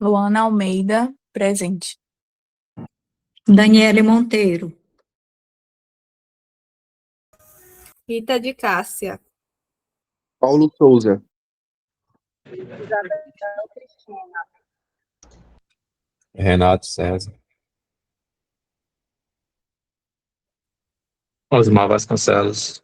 Luana Almeida, presente. Daniele Monteiro. Rita de Cássia. Paulo Souza. Isabel Cristina. Renato César. Osmar Vasconcelos.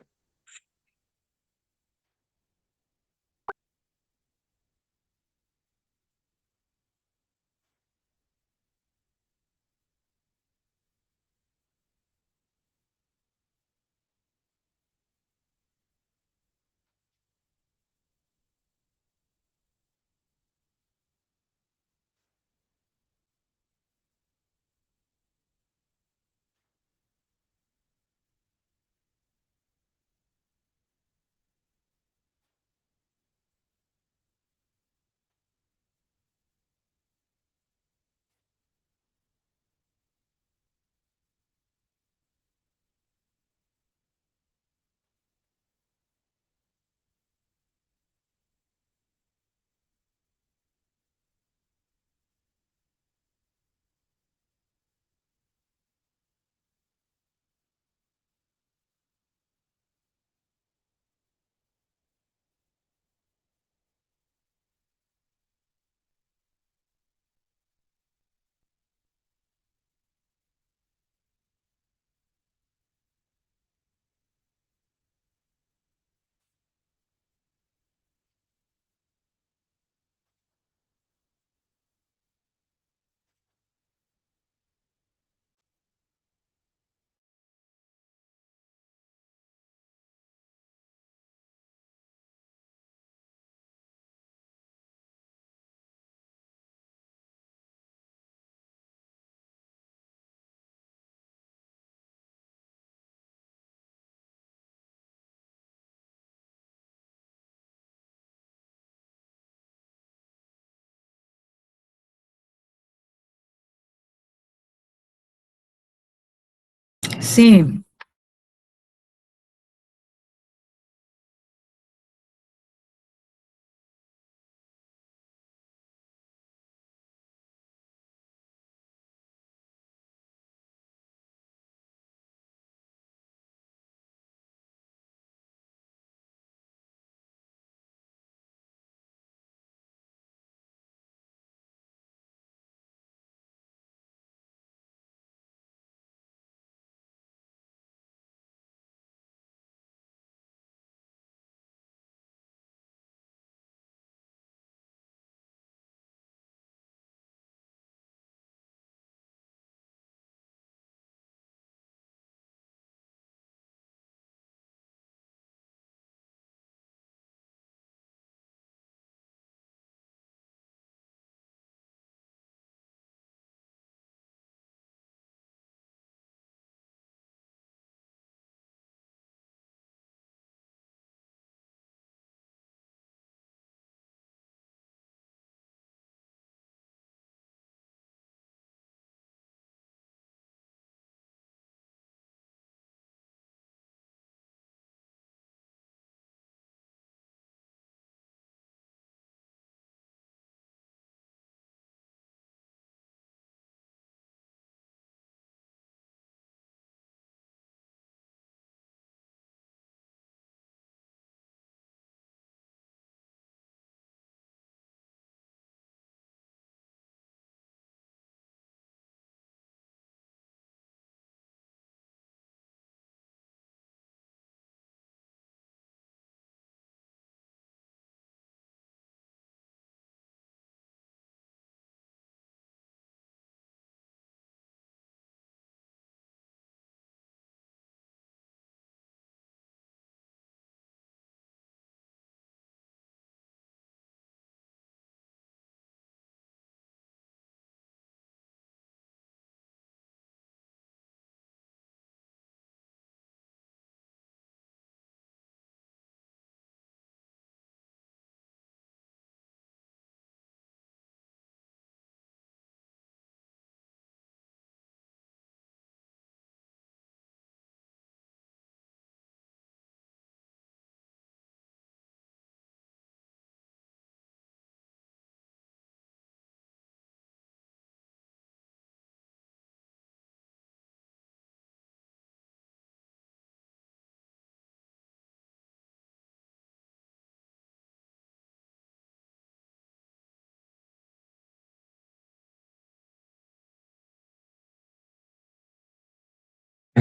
Sim.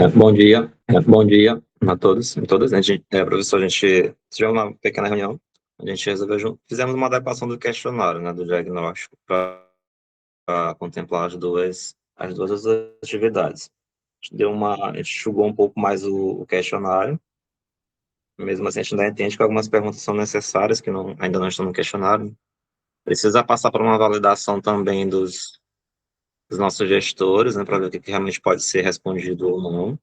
Bom dia a todos e todas. Professor, a gente tivemos uma pequena reunião, a gente resolveu, fizemos uma adequação do questionário, né, do diagnóstico, para contemplar as duas atividades. A gente enxugou um pouco mais o questionário, mesmo assim a gente ainda entende que algumas perguntas são necessárias, que ainda não estão no questionário. Precisa passar por uma validação também dos nossos gestores, né, para ver o que realmente pode ser respondido ou não.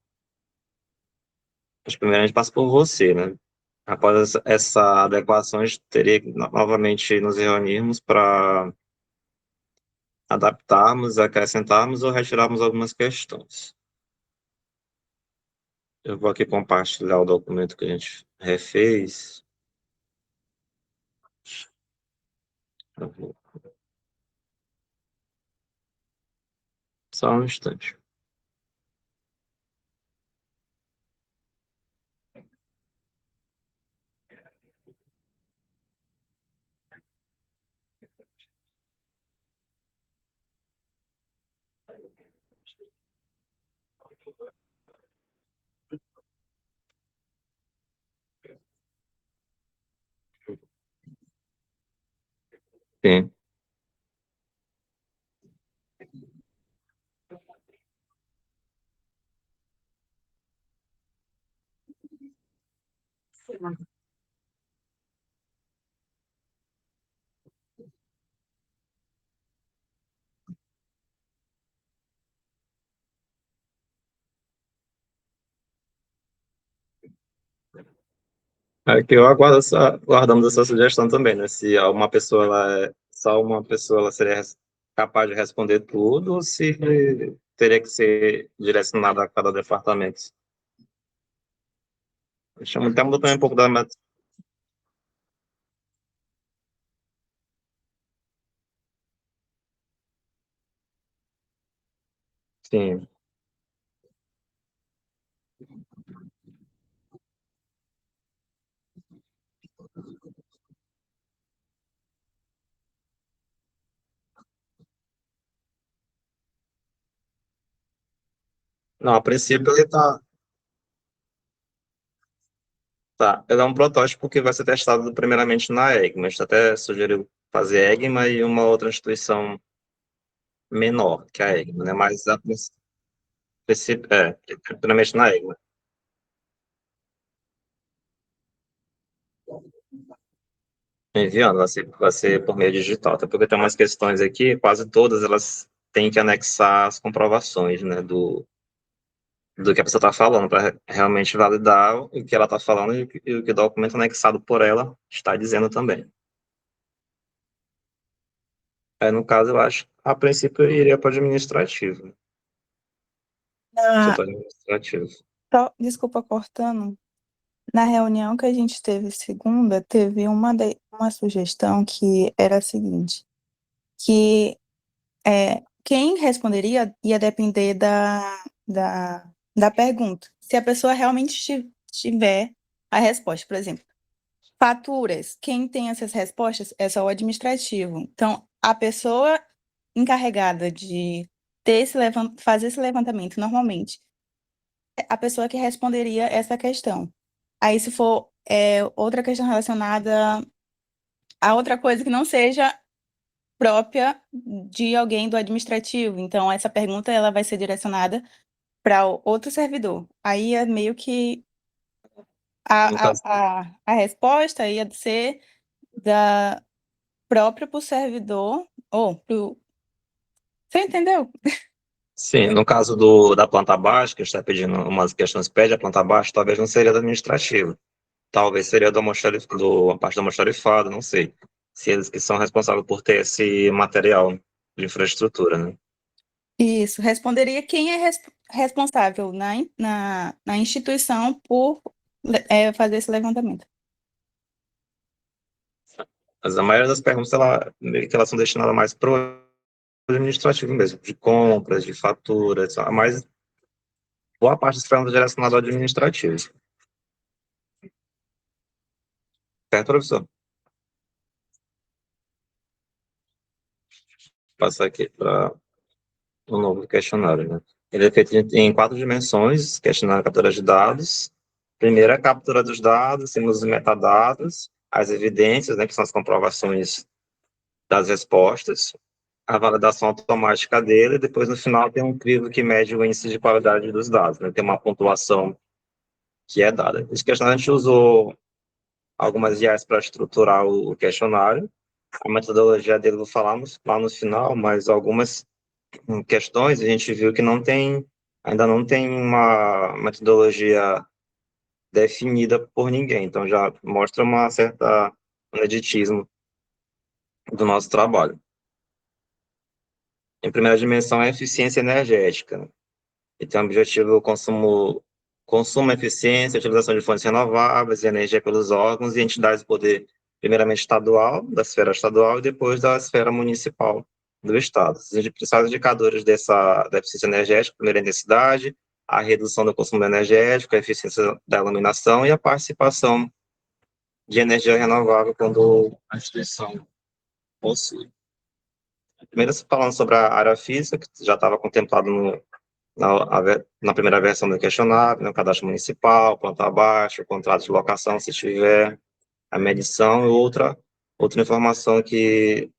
Acho que primeiro a gente passa por você, né? Após essa adequação, a gente teria que novamente nos reunirmos para adaptarmos, acrescentarmos ou retirarmos algumas questões. Eu vou aqui compartilhar o documento que a gente refez. Só um instante. Sim. Aqui eu aguardamos a sua sugestão também, né? Se uma pessoa, só uma pessoa ela seria capaz de responder tudo, ou se teria que ser direcionada a cada departamento. Até mudou também um pouco da meta. Sim. Não, a princípio ele ele é um protótipo que vai ser testado primeiramente na EGMA. A gente até sugeriu fazer EGMA e uma outra instituição menor que a EGMA, né? Mas a princípio, primeiramente na EGMA. Enviando, vai ser por meio digital, até porque tem umas questões aqui, quase todas elas têm que anexar as comprovações, né, do que a pessoa está falando, para realmente validar o que ela está falando e o que o documento anexado por ela está dizendo também. No caso, eu acho, a princípio, eu iria para o administrativo. Na, Setor administrativo. desculpa cortando. Na reunião que a gente teve segunda, teve uma sugestão que era a seguinte, que quem responderia ia depender da pergunta. Se a pessoa realmente tiver a resposta, por exemplo, faturas, quem tem essas respostas é só o administrativo. Então, a pessoa encarregada de fazer esse levantamento normalmente, é a pessoa que responderia essa questão. Aí, se for outra questão relacionada a outra coisa que não seja própria de alguém do administrativo, então essa pergunta ela vai ser direcionada para outro servidor. Aí é meio que No a, caso, a, a, a resposta ia ser da própria para o servidor, ou pro... Você entendeu? sim, no caso da planta baixa, que está pedindo umas questões, pede a planta baixa, talvez não seria do administrativo. Talvez seria a parte do almoxarifado, não sei. Se eles que são responsáveis por ter esse material de infraestrutura, né? Isso, responderia quem é responsável na instituição por fazer esse levantamento. Mas a maioria das perguntas, meio que elas são destinadas mais para o administrativo mesmo, de compras, de faturas, mas boa parte das perguntas direcionadas ao administrativo. Certo, professor? Passar aqui para o novo questionário, né? Ele é feito em 4 dimensões, questionário captura de dados. Primeiro, a captura dos dados, temos os metadados, as evidências, né, que são as comprovações das respostas, a validação automática dele, e depois, no final, tem um crivo que mede o índice de qualidade dos dados, né, tem uma pontuação que é dada. Esse questionário a gente usou algumas IAs para estruturar o questionário. A metodologia dele eu vou falar lá no final, mas algumas questões a gente viu que ainda não tem uma metodologia definida por ninguém, então já mostra uma certa ineditismo do nosso trabalho. Em primeira dimensão, é a eficiência energética, né? E tem o objetivo consumo, eficiência, utilização de fontes renováveis e energia pelos órgãos e entidades do poder, primeiramente estadual, da esfera estadual, e depois da esfera municipal do Estado. Os principais indicadores da eficiência energética, primeira intensidade, a redução do consumo energético, a eficiência da iluminação e a participação de energia renovável quando a instituição possui. Primeiro, falando sobre a área física, que já estava contemplado na primeira versão do questionário, né, o cadastro municipal, planta baixa, o contrato de locação, se tiver, a medição e outra informação que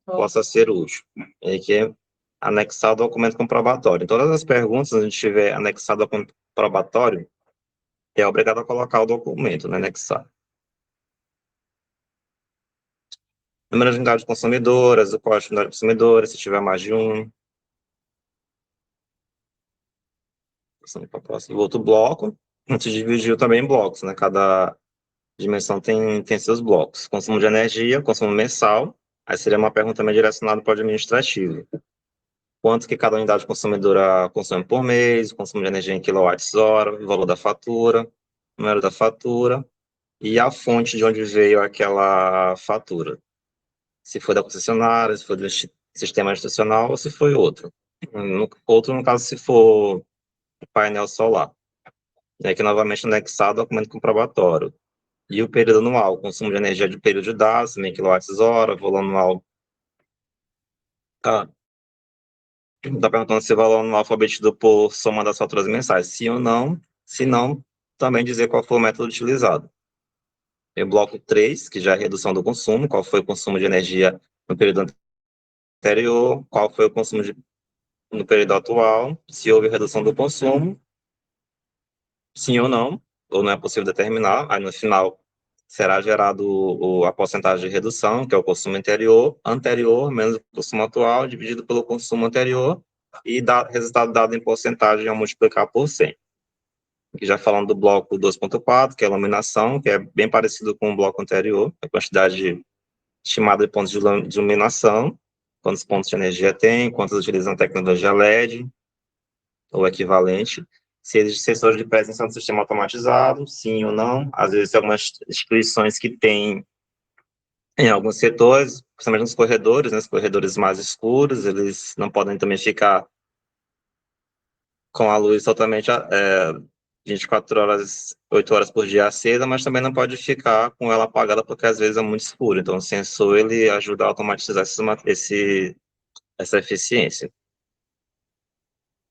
possa ser útil, e que é anexar o documento comprobatório. Em todas as perguntas, se a gente tiver anexado o documento comprobatório, é obrigado a colocar o documento, né, anexar. Número de unidades consumidoras, o código de unidade consumidora, se tiver mais de um. Passando para o próximo. Outro bloco, a gente dividiu também em blocos, né? Cada dimensão tem seus blocos. Consumo de energia, consumo mensal, aí seria uma pergunta também direcionada para o administrativo. Quanto que cada unidade consumidora consome por mês, consumo de energia em quilowatts-hora, o valor da fatura, número da fatura e a fonte de onde veio aquela fatura. Se foi da concessionária, se foi do sistema institucional ou se foi outro. Outro, no caso, se for painel solar. E aqui, novamente, anexado ao documento comprobatório. E o período anual, consumo de energia de período de dados, também quilowatts-hora, valor anual. Está perguntando se o valor anual foi obtido por soma das faturas mensais, sim ou não. Se não, também dizer qual foi o método utilizado. E o bloco 3, que já é a redução do consumo, qual foi o consumo de energia no período anterior, qual foi o consumo no período atual, se houve redução do consumo, sim ou não é possível determinar. Aí, no final, será gerado a porcentagem de redução, que é o consumo anterior menos o consumo atual, dividido pelo consumo anterior, e resultado dado em porcentagem ao multiplicar por 100. Aqui já falando do bloco 2.4, que é a iluminação, que é bem parecido com o bloco anterior, a quantidade estimada de pontos de iluminação, quantos pontos de energia tem, quantos utilizam tecnologia LED, ou equivalente, se existe sensor de presença no sistema automatizado, sim ou não. Às vezes, tem algumas instituições que têm, em alguns setores, principalmente nos corredores, né, os corredores mais escuros, eles não podem também ficar com a luz totalmente 24 horas, 8 horas por dia acesa, mas também não pode ficar com ela apagada, porque às vezes é muito escuro. Então, o sensor, ele ajuda a automatizar essa eficiência.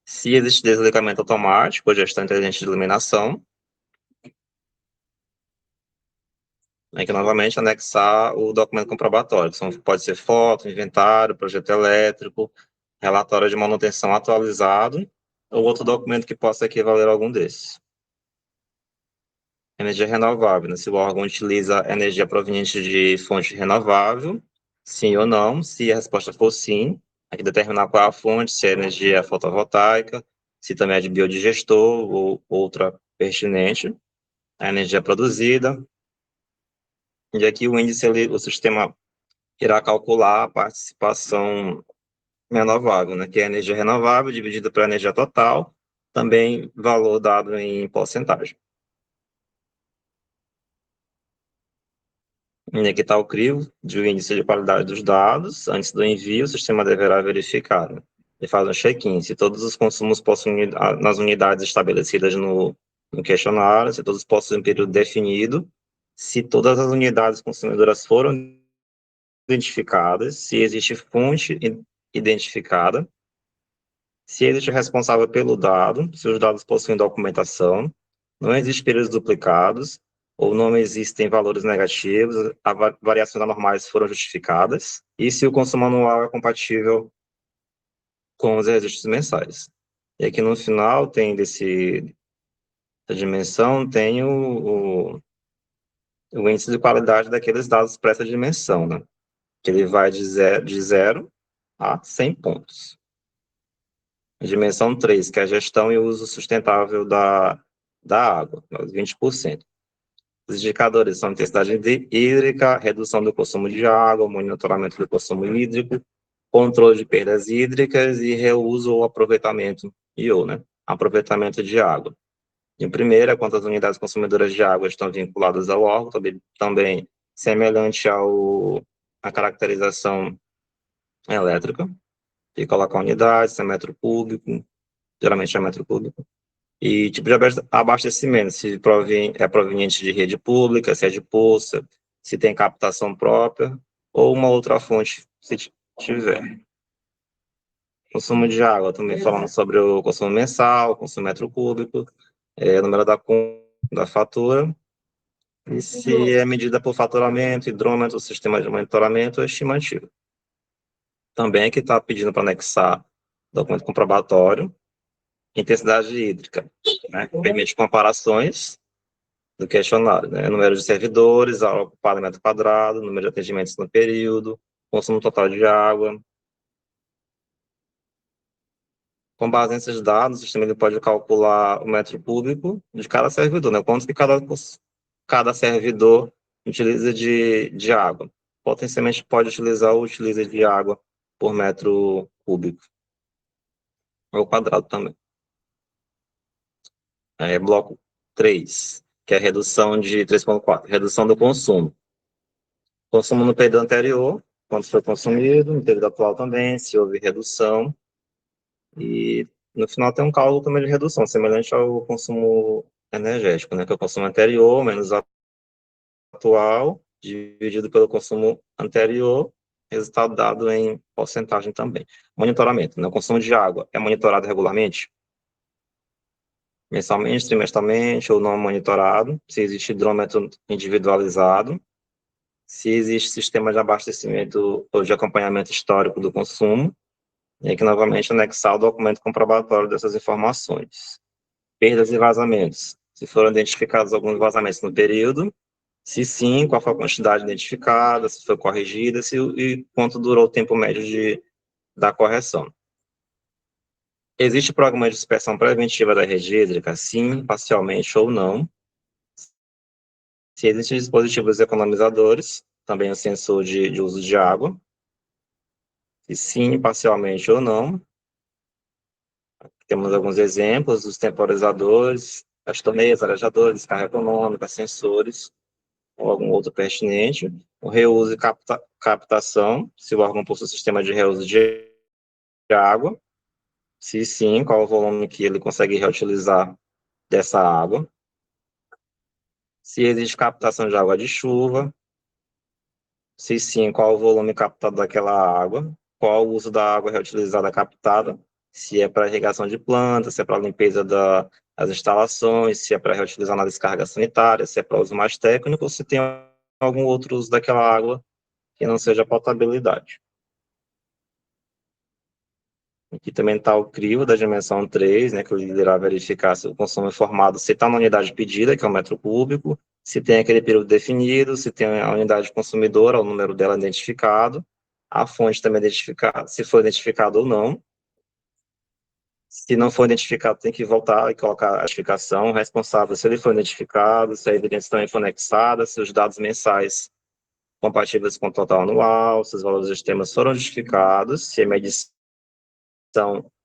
Se existe desligamento automático ou gestão inteligente de iluminação, que novamente anexar o documento comprobatório, que pode ser foto, inventário, projeto elétrico, relatório de manutenção atualizado, ou outro documento que possa equivaler a algum desses. Energia renovável, né? Se o órgão utiliza energia proveniente de fonte renovável, sim ou não. Se a resposta for sim, aqui determinar qual é a fonte, se é energia fotovoltaica, se também é de biodigestor ou outra pertinente, a energia produzida. E aqui o índice, o sistema irá calcular a participação renovável, né, que é a energia renovável dividida pela energia total, também valor dado em porcentagem. E aqui está o crivo de índice de qualidade dos dados. Antes do envio, o sistema deverá verificar, né, e faz um check-in, se todos os consumos possuem nas unidades estabelecidas no questionário, se todos possuem um período definido, se todas as unidades consumidoras foram identificadas, se existe fonte identificada, Se existe o responsável pelo dado, se os dados possuem documentação, não existem períodos duplicados, ou não existem valores negativos, variações anormais foram justificadas, e se o consumo anual é compatível com os registros mensais. E aqui no final tem da dimensão, tem o índice de qualidade daqueles dados para essa dimensão, né? Que ele vai de 0 a 100 pontos. A dimensão 3, que é a gestão e uso sustentável da água, 20%. Os indicadores são intensidade hídrica, redução do consumo de água, monitoramento do consumo hídrico, controle de perdas hídricas e reuso ou aproveitamento, né? Aproveitamento de água. Em primeira, quantas unidades consumidoras de água estão vinculadas ao órgão, também semelhante à caracterização elétrica, e colocar unidades, se é metro cúbico, geralmente é metro cúbico, e tipo de abastecimento, se é proveniente de rede pública, se é de poça, se tem captação própria, ou uma outra fonte, se tiver. Consumo de água, também falando sobre o consumo mensal, consumo metro cúbico, número da fatura, e se é medida por faturamento, hidrômetro, sistema de monitoramento ou estimativa. Também aqui está pedindo para anexar documento comprobatório, intensidade hídrica, né? Permite comparações do questionário, né? Número de servidores, área ocupada em metro quadrado, número de atendimentos no período, consumo total de água. Com base nesses dados, o sistema ele pode calcular o metro cúbico de cada servidor, né? Quanto que cada servidor utiliza de água. Potencialmente pode utilizar ou utiliza de água por metro cúbico. Ou quadrado também. Bloco 3, que é a redução de 3,4, redução do consumo. Consumo no período anterior, quanto foi consumido, no período atual também, se houve redução. E no final tem um cálculo também de redução, semelhante ao consumo energético, né, que é o consumo anterior menos atual, dividido pelo consumo anterior, resultado dado em porcentagem também. Monitoramento, né, o consumo de água é monitorado regularmente? Mensalmente, trimestralmente ou não monitorado, se existe hidrômetro individualizado, se existe sistema de abastecimento ou de acompanhamento histórico do consumo, e aqui novamente anexar o documento comprobatório dessas informações. Perdas e vazamentos, se foram identificados alguns vazamentos no período, se sim, qual foi a quantidade identificada, se foi corrigida, e quanto durou o tempo médio da correção. Existe programa de inspeção preventiva da rede hídrica? Sim, parcialmente ou não. Se existem dispositivos economizadores, também o sensor de uso de água. Se sim, parcialmente ou não. Aqui temos alguns exemplos dos temporizadores, as torneiras, arejadores, carga econômica, sensores, ou algum outro pertinente. O reuso e captação, se o órgão possui sistema de reuso de água. Se sim, qual o volume que ele consegue reutilizar dessa água. Se existe captação de água de chuva. Se sim, qual o volume captado daquela água. Qual o uso da água reutilizada captada. Se é para irrigação de plantas, se é para limpeza das instalações, se é para reutilizar na descarga sanitária, se é para uso mais técnico, ou se tem algum outro uso daquela água que não seja potabilidade. Aqui também está o crivo da dimensão 3, né, que irá verificar se o consumo informado, se está na unidade pedida, que é o metro cúbico, se tem aquele período definido, se tem a unidade consumidora, o número dela identificado, a fonte também identificada, se foi identificado ou não. Se não for identificado, tem que voltar e colocar a identificação responsável, se ele foi identificado, se a evidência também foi anexada, se os dados mensais compatíveis com o total anual, se os valores dos temas foram justificados, se a medição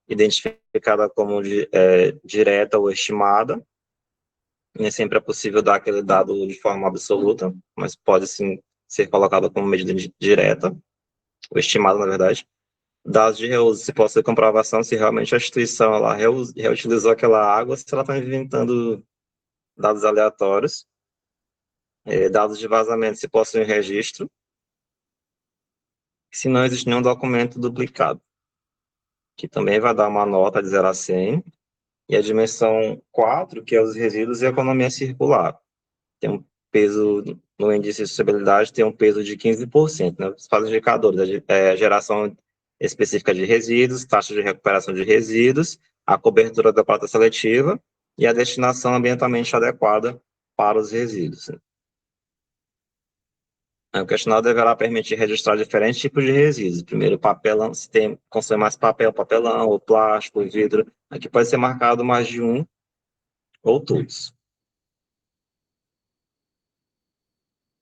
identificada como direta ou estimada. Nem sempre é possível dar aquele dado de forma absoluta, mas pode sim ser colocado como medida direta, ou estimada, na verdade. Dados de reuso, se possui comprovação se realmente a instituição ela reutilizou aquela água, se ela está inventando dados aleatórios. Dados de vazamento, se possui registro. Se não existe nenhum documento duplicado. que também vai dar uma nota de 0 a 100, e a dimensão 4, que é os resíduos e a economia circular. Tem um peso, no índice de sustentabilidade, tem um peso de 15%, né? Os indicadores, geração específica de resíduos, taxa de recuperação de resíduos, a cobertura da coleta seletiva e a destinação ambientalmente adequada para os resíduos. O questionário deverá permitir registrar diferentes tipos de resíduos. Primeiro, papelão, se consome mais papel, papelão, ou plástico, vidro. Aqui pode ser marcado mais de um ou todos.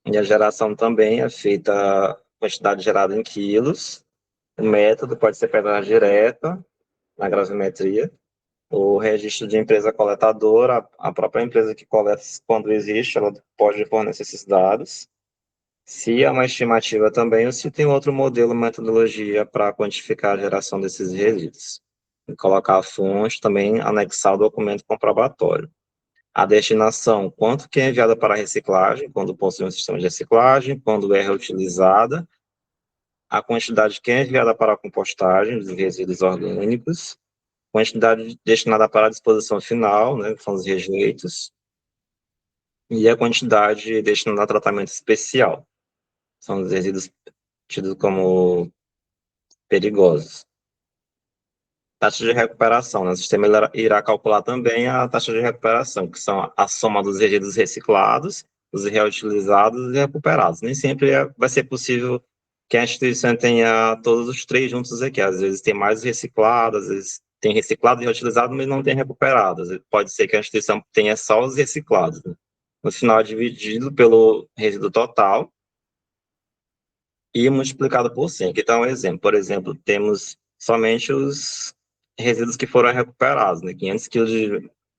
E a geração também é feita a quantidade gerada em quilos. O método pode ser pedra direta, na gravimetria, o registro de empresa coletadora, a própria empresa que coleta, quando existe, ela pode fornecer esses dados. Se há uma estimativa também, ou se tem outro modelo, metodologia para quantificar a geração desses resíduos. E colocar a fonte, também anexar o documento comprobatório. A destinação, quanto que é enviada para a reciclagem, quando possui um sistema de reciclagem, quando é reutilizada, a quantidade que é enviada para a compostagem dos resíduos orgânicos, quantidade destinada para a disposição final, né, que são os rejeitos, e a quantidade destinada a tratamento especial, são os resíduos tidos como perigosos. Taxa de recuperação, né? O sistema irá calcular também a taxa de recuperação, que são a soma dos resíduos reciclados, os reutilizados e recuperados. Nem sempre vai ser possível que a instituição tenha todos os três juntos aqui. Às vezes tem mais reciclado, às vezes tem reciclado e reutilizado, mas não tem recuperado. Pode ser que a instituição tenha só os reciclados, né? No final, é dividido pelo resíduo total e multiplicado por 100. Aqui está um exemplo. Por exemplo, temos somente os resíduos que foram recuperados, né? 500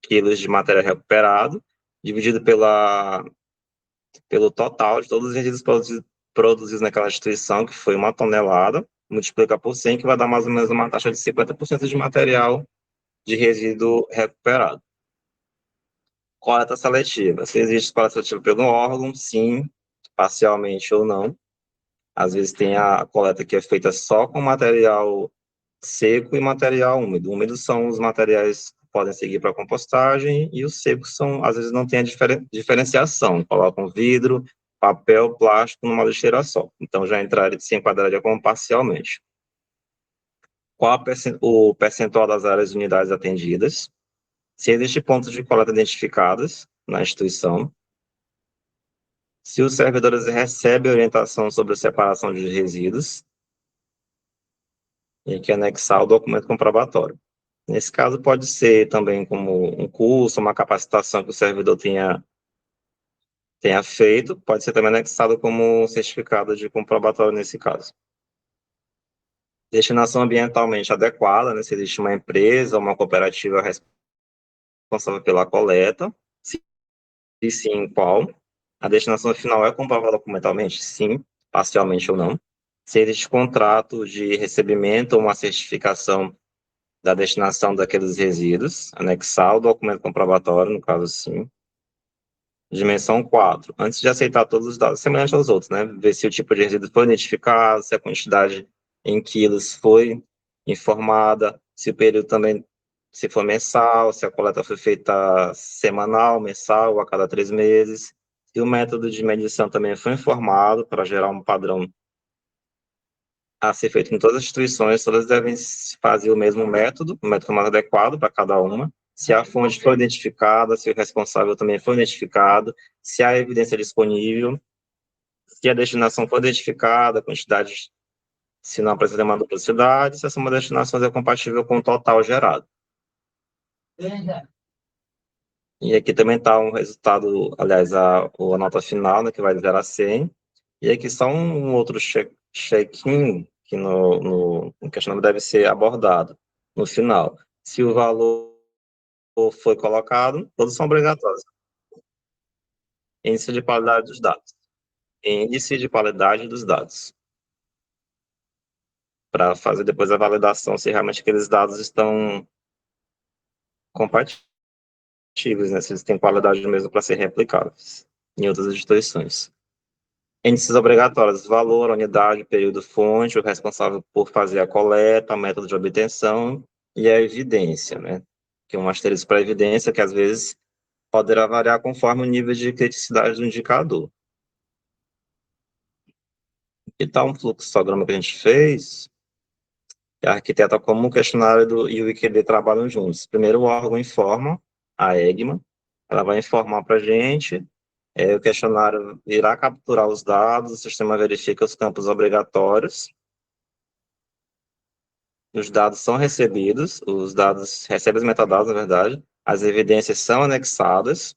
quilos de material recuperado, dividido pelo total de todos os resíduos produzidos naquela instituição, que foi 1 tonelada, multiplica por 100, que vai dar mais ou menos uma taxa de 50% de material de resíduo recuperado. Coleta seletiva. Se existe coleta seletiva pelo órgão, sim, parcialmente ou não. Às vezes tem a coleta que é feita só com material seco e material úmido. Úmidos são os materiais que podem seguir para compostagem, e os secos são, às vezes, não tem a diferenciação. Colocam vidro, papel, plástico numa lixeira só. Então, já se enquadraria como parcialmente. Qual o percentual das áreas de unidades atendidas? Se existe pontos de coleta identificados na instituição. Se os servidores recebem orientação sobre a separação de resíduos. E que anexar o documento comprobatório. Nesse caso, pode ser também como um curso, uma capacitação que o servidor tenha feito, pode ser também anexado como um certificado de comprobatório nesse caso. Destinação ambientalmente adequada, né, se existe uma empresa ou uma cooperativa responsável pela coleta, se sim, qual. A destinação final é comprovada documentalmente? Sim, parcialmente ou não. Se existe contrato de recebimento ou uma certificação da destinação daqueles resíduos, anexar o documento comprobatório, no caso sim. Dimensão 4. Antes de aceitar todos os dados, semelhante aos outros, né? Ver se o tipo de resíduo foi identificado, se a quantidade em quilos foi informada, se o período também, se for mensal, se a coleta foi feita semanal, mensal, ou a cada 3 meses, se o método de medição também foi informado para gerar um padrão a ser feito em todas as instituições, todas devem fazer o mesmo método, o método mais adequado para cada uma. Se a fonte foi identificada, se o responsável também foi identificado, se há evidência disponível, se a destinação foi identificada, a quantidade, se não apresenta uma duplicidade, se essa uma destinação é compatível com o total gerado. E aqui também está um resultado, aliás, a nota final, né, que vai de 0 a 100. E aqui só um outro check-in que no questionário deve ser abordado no final. Se o valor foi colocado, todos são obrigatórios. Índice de qualidade dos dados. Índice de qualidade dos dados. Para fazer depois a validação se realmente aqueles dados estão compatíveis, né? Se eles têm qualidade mesmo para ser replicáveis em outras instituições. índices obrigatórios, valor, unidade, período, fonte, o responsável por fazer a coleta, método de obtenção e a evidência, né? Que é um asterisco para a evidência, que às vezes poderá variar conforme o nível de criticidade do indicador. E tal um fluxograma que a gente fez, a arquiteta como o questionário e o IQD trabalham juntos. Primeiro o órgão informa, a EGMA, ela vai informar para a gente, o questionário irá capturar os dados, o sistema verifica os campos obrigatórios, os dados são recebidos, os dados recebem os metadados, na verdade, as evidências são anexadas,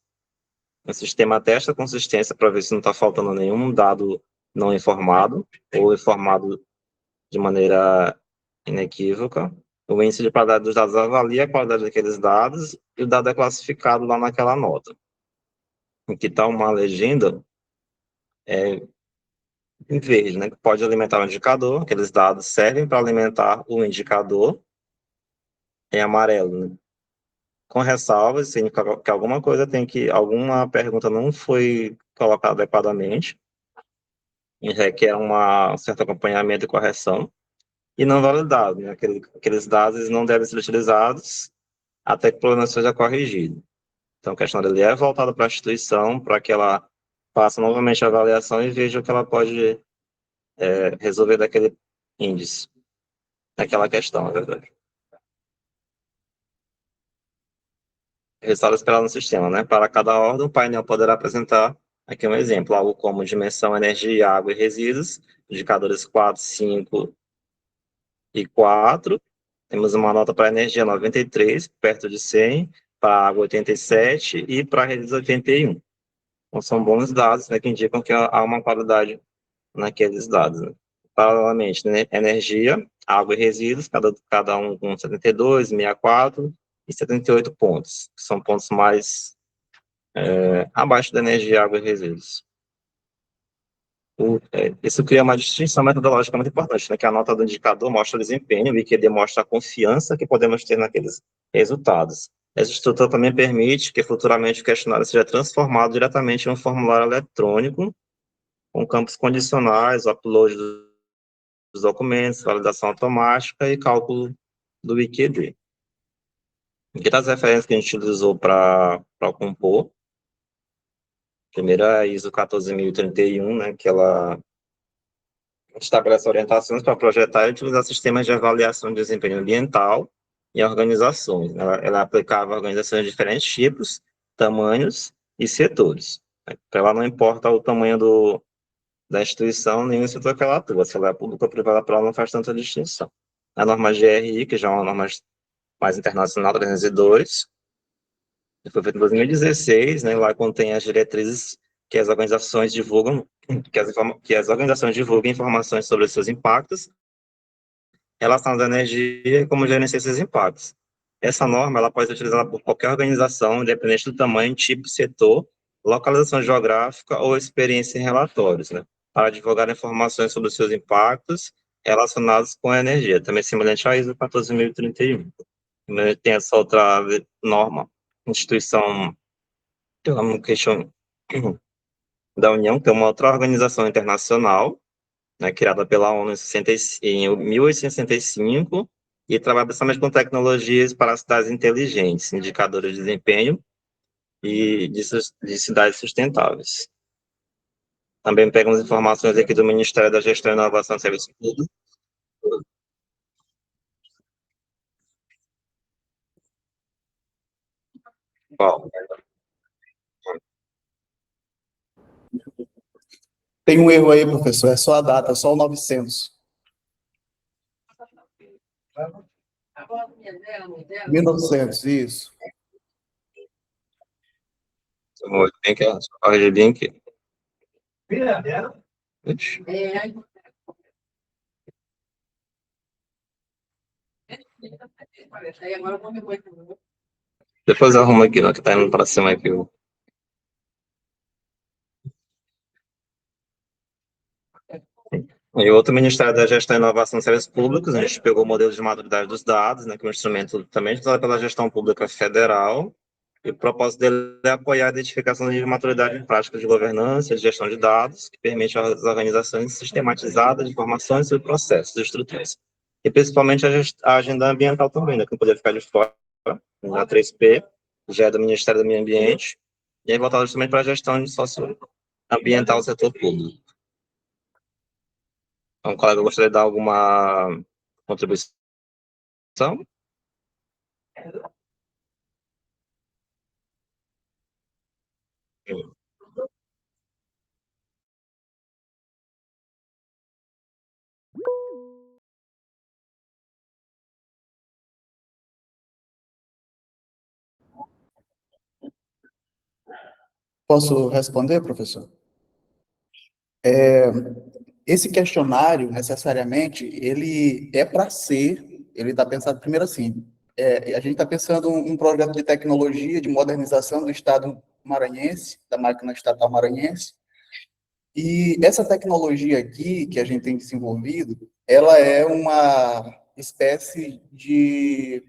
o sistema testa a consistência para ver se não está faltando nenhum dado não informado, ou informado de maneira inequívoca. O índice de qualidade dos dados avalia a qualidade daqueles dados e o dado é classificado lá naquela nota. Aqui está uma legenda em verde, né, que pode alimentar o indicador, aqueles dados servem para alimentar o indicador, em amarelo, né? Com ressalvas, significa que alguma pergunta não foi colocada adequadamente, e requer um certo acompanhamento e correção, e não validado, né? Aqueles dados não devem ser utilizados até que o problema seja corrigido. Então, a questão dele é voltada para a instituição, para que ela faça novamente a avaliação e veja o que ela pode resolver daquele índice, daquela questão, na verdade. Resultado esperado no sistema, né? Para cada ordem, o painel poderá apresentar, aqui um exemplo, algo como dimensão, energia, água e resíduos, indicadores 4, 5 e 4. Temos uma nota para energia 93, perto de 100, para água 87 e para resíduos 81. Então, são bons dados, né, que indicam que há uma qualidade naqueles dados, né? Paralelamente, né, energia, água e resíduos, cada um com 72, 64 e 78 pontos, que são pontos mais abaixo da energia, água e resíduos. Isso cria uma distinção metodológica muito importante, né, que a nota do indicador mostra o desempenho, o IQD mostra a confiança que podemos ter naqueles resultados. Essa estrutura também permite que futuramente o questionário seja transformado diretamente em um formulário eletrônico, com campos condicionais, upload dos documentos, validação automática e cálculo do IQD. Aqui tá as referências que a gente utilizou para compor. Primeiro é a ISO 14031, né, que ela estabelece orientações para projetar e utilizar sistemas de avaliação de desempenho ambiental em organizações. Ela aplicava a organizações de diferentes tipos, tamanhos e setores. Para ela não importa o tamanho da instituição, nem o setor que ela atua. Se ela é pública ou privada, para ela não faz tanta distinção. A norma GRI, que já é uma norma mais internacional, 302, que foi feita em 2016, né, lá contém as diretrizes que as organizações divulgam, que as organizações divulgam informações sobre os seus impactos, relação à energia e como gerenciar esses impactos. Essa norma ela pode ser utilizada por qualquer organização, independente do tamanho, tipo, setor, localização geográfica ou experiência em relatórios, né, para divulgar informações sobre os seus impactos relacionados com a energia, também semelhante à ISO 14031. Tem essa outra norma, instituição da União, que é uma outra organização internacional, né, criada pela ONU em 1865, e trabalha principalmente com tecnologias para cidades inteligentes, indicadores de desempenho e de cidades sustentáveis. Também pegamos informações aqui do Ministério da Gestão e Inovação e Serviços Públicos. Qual? Tem um erro aí, professor, é só a data, só o 900. 1900, isso. Corre de link. Depois arruma aqui, que tá indo para cima aqui. E outro Ministério da Gestão e Inovação e Serviços Públicos, a gente pegou o modelo de maturidade dos dados, né, que é um instrumento também usado pela gestão pública federal, E o propósito dele é apoiar a identificação de maturidade em práticas de governança e de gestão de dados, que permite às organizações sistematizadas de informações sobre processos e estruturas. E principalmente a agenda ambiental também, né, que não poderia ficar de fora, a 3P, já é do Ministério do Meio Ambiente, e aí voltado justamente para a gestão de socioambiental do setor público. Então, colega, gostaria de dar alguma contribuição? Posso responder, professor? Esse questionário, necessariamente, ele é para ser, ele está pensado primeiro assim, a gente está pensando um projeto de tecnologia, de modernização do Estado maranhense, da máquina estatal maranhense, e essa tecnologia aqui, que a gente tem desenvolvido, ela é uma espécie de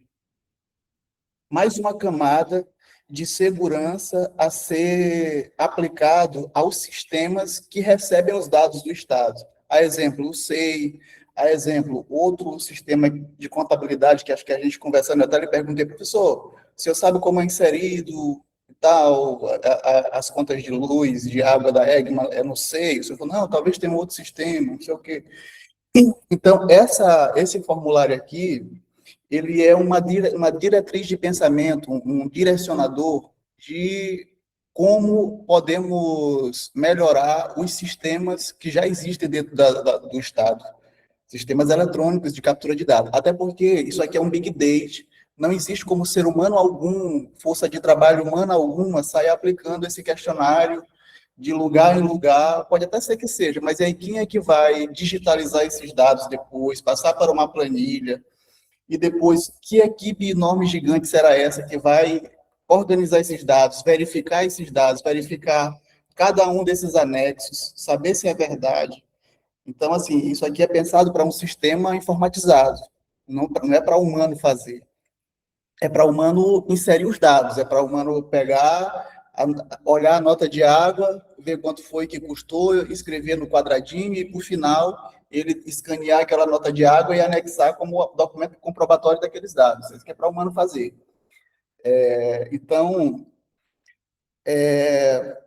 mais uma camada de segurança a ser aplicado aos sistemas que recebem os dados do Estado. A exemplo, o SEI, a exemplo, outro sistema de contabilidade, que acho que a gente conversando, eu até lhe perguntei, professor, o senhor sabe como é inserido tal, as contas de luz, de água da EGMA, é no SEI? O senhor falou, não, talvez tenha um outro sistema, não sei o quê. Então, esse formulário aqui, ele é uma diretriz de pensamento, um direcionador de como podemos melhorar os sistemas que já existem dentro do Estado, sistemas eletrônicos de captura de dados. Até porque isso aqui é um big data, não existe como ser humano algum, força de trabalho humana alguma, sair aplicando esse questionário de lugar em lugar, pode até ser que seja, mas aí quem é que vai digitalizar esses dados depois, passar para uma planilha, e depois, que equipe enorme, gigante será essa que vai organizar esses dados, verificar cada um desses anexos, saber se é verdade. Então, assim, isso aqui é pensado para um sistema informatizado, não é para o humano fazer. É para o humano inserir os dados, é para o humano pegar, olhar a nota de água, ver quanto foi que custou, escrever no quadradinho e, por final, ele escanear aquela nota de água e anexar como documento comprobatório daqueles dados. Isso que é para o humano fazer. Então,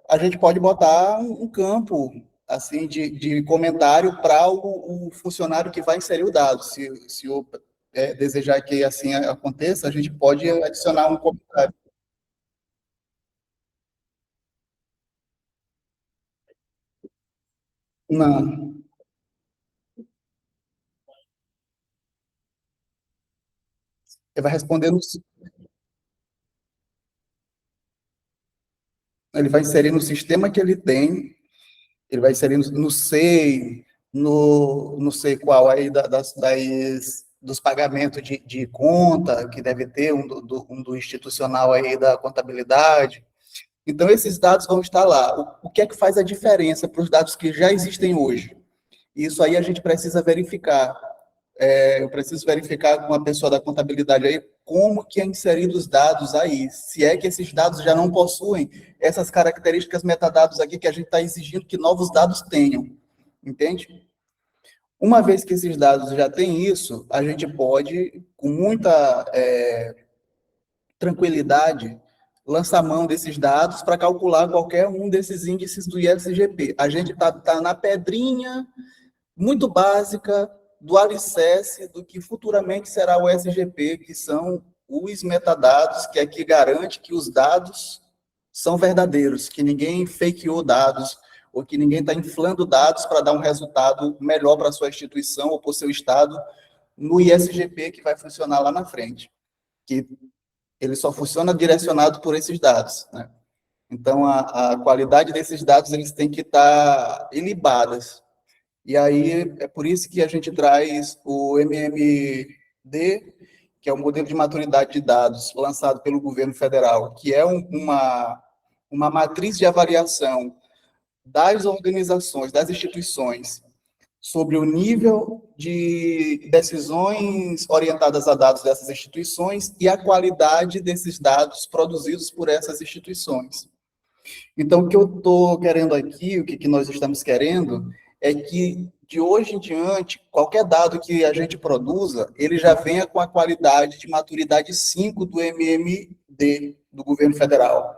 a gente pode botar um campo assim de comentário para o funcionário que vai inserir o dado. Se o desejar que assim aconteça, a gente pode adicionar um comentário. Não, ele vai responder ele vai inserir no sistema que ele tem, ele vai inserir no SEI, no sei qual aí dos pagamentos de conta, que deve ter um do institucional aí da contabilidade. Então, esses dados vão estar lá. O que é que faz a diferença para os dados que já existem hoje? Isso aí a gente precisa verificar. Eu preciso verificar com uma pessoa da contabilidade aí como que é inserido os dados aí, se é que esses dados já não possuem essas características metadados aqui que a gente está exigindo que novos dados tenham, entende? Uma vez que esses dados já têm isso, a gente pode, com muita tranquilidade, lançar mão desses dados para calcular qualquer um desses índices do ISGP. A gente está na pedrinha muito básica do alicerce do que futuramente será o SGP, que são os metadados, que aqui garante que os dados são verdadeiros, que ninguém fakeou dados, ou que ninguém está inflando dados para dar um resultado melhor para a sua instituição ou para o seu estado no ISGP, que vai funcionar lá na frente, que ele só funciona direcionado por esses dados, né? Então, a qualidade desses dados, eles têm que estar ilibadas. E aí, é por isso que a gente traz o MMD, que é o Modelo de Maturidade de Dados, lançado pelo governo federal, que é uma matriz de avaliação das organizações, das instituições, sobre o nível de decisões orientadas a dados dessas instituições e a qualidade desses dados produzidos por essas instituições. Então, o que eu estou querendo aqui, o que nós estamos querendo, é que, de hoje em diante, qualquer dado que a gente produza, ele já venha com a qualidade de maturidade 5 do MMD, do governo federal.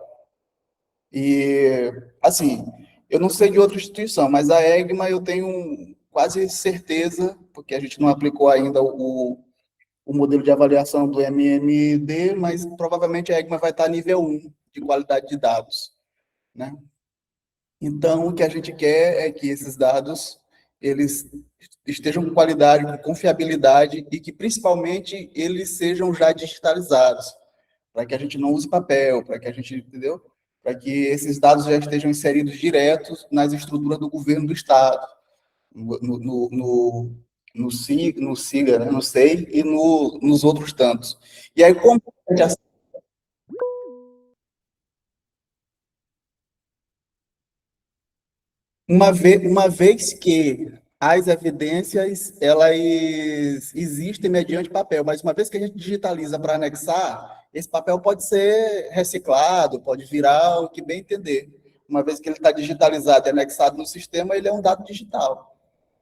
E, assim, eu não sei de outra instituição, mas a EGMA eu tenho quase certeza, porque a gente não aplicou ainda o modelo de avaliação do MMD, mas provavelmente a EGMA vai estar nível 1 de qualidade de dados, né? Então, o que a gente quer é que esses dados eles estejam com qualidade, com confiabilidade e que, principalmente, eles sejam já digitalizados, para que a gente não use papel, para que a gente, entendeu? Para que esses dados já estejam inseridos diretos nas estruturas do governo do Estado, no SIGA, né? No SEI e nos outros tantos. E aí, como a gente uma vez que as evidências, elas existem mediante papel, mas uma vez que a gente digitaliza para anexar, esse papel pode ser reciclado, pode virar o que bem entender. Uma vez que ele está digitalizado e anexado no sistema, ele é um dado digital.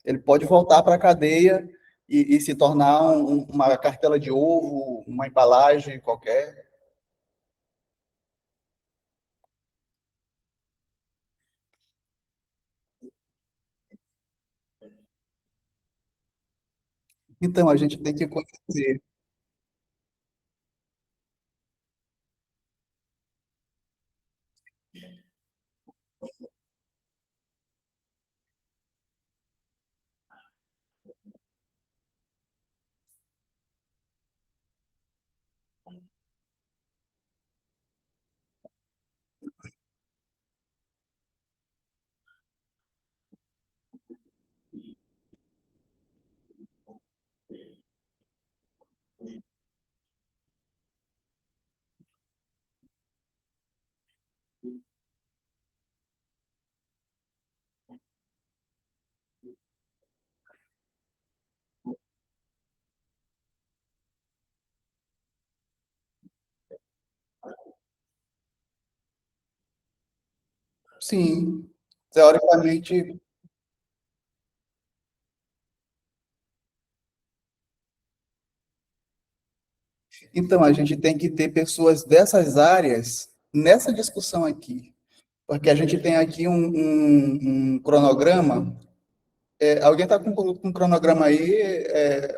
Ele pode voltar para a cadeia e se tornar uma cartela de ovo, uma embalagem qualquer. Então, a gente tem que conhecer. Sim, teoricamente. Então, a gente tem que ter pessoas dessas áreas nessa discussão aqui, porque a gente tem aqui um cronograma. Alguém está com um cronograma aí,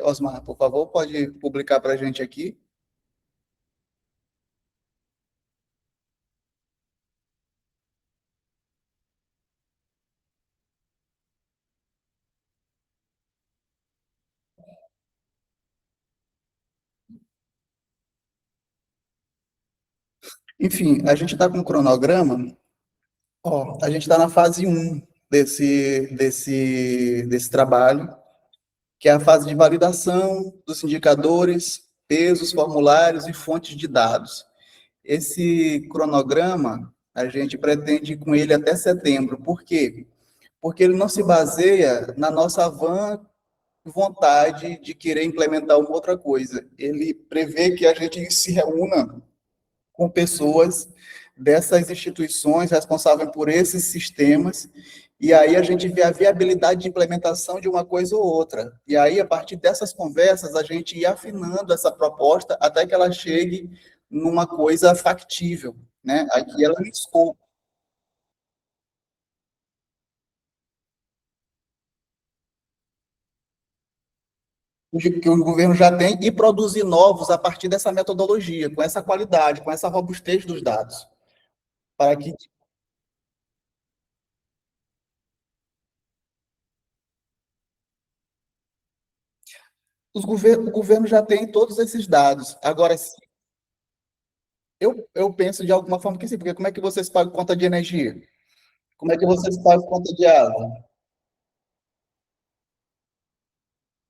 Osmar, por favor, pode publicar para a gente aqui. Enfim, a gente está com um cronograma. Ó, a gente está na fase um desse trabalho, que é a fase de validação dos indicadores, pesos, formulários e fontes de dados. Esse cronograma, a gente pretende ir com ele até setembro. Por quê? Porque ele não se baseia na nossa vã vontade de querer implementar uma outra coisa. Ele prevê que a gente se reúna com pessoas dessas instituições responsáveis por esses sistemas, e aí a gente vê a viabilidade de implementação de uma coisa ou outra. E aí, a partir dessas conversas, a gente ia afinando essa proposta até que ela chegue numa coisa factível, né? Aqui ela é um escopo que o governo já tem e produzir novos a partir dessa metodologia, com essa qualidade, com essa robustez dos dados, para que o governo já tem todos esses dados. Agora, eu penso de alguma forma que sim, porque como é que vocês pagam conta de energia? Como é que vocês pagam conta de água?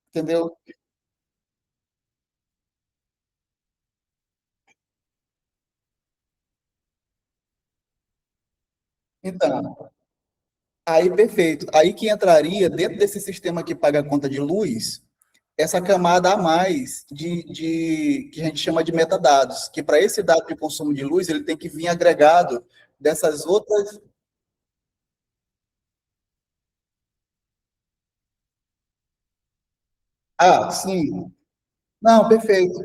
Entendeu? Então, Aí, perfeito. Aí que entraria, dentro desse sistema que paga a conta de luz, essa camada a mais que a gente chama de metadados, que para esse dado de consumo de luz, ele tem que vir agregado dessas outras... Ah, sim. Não, perfeito.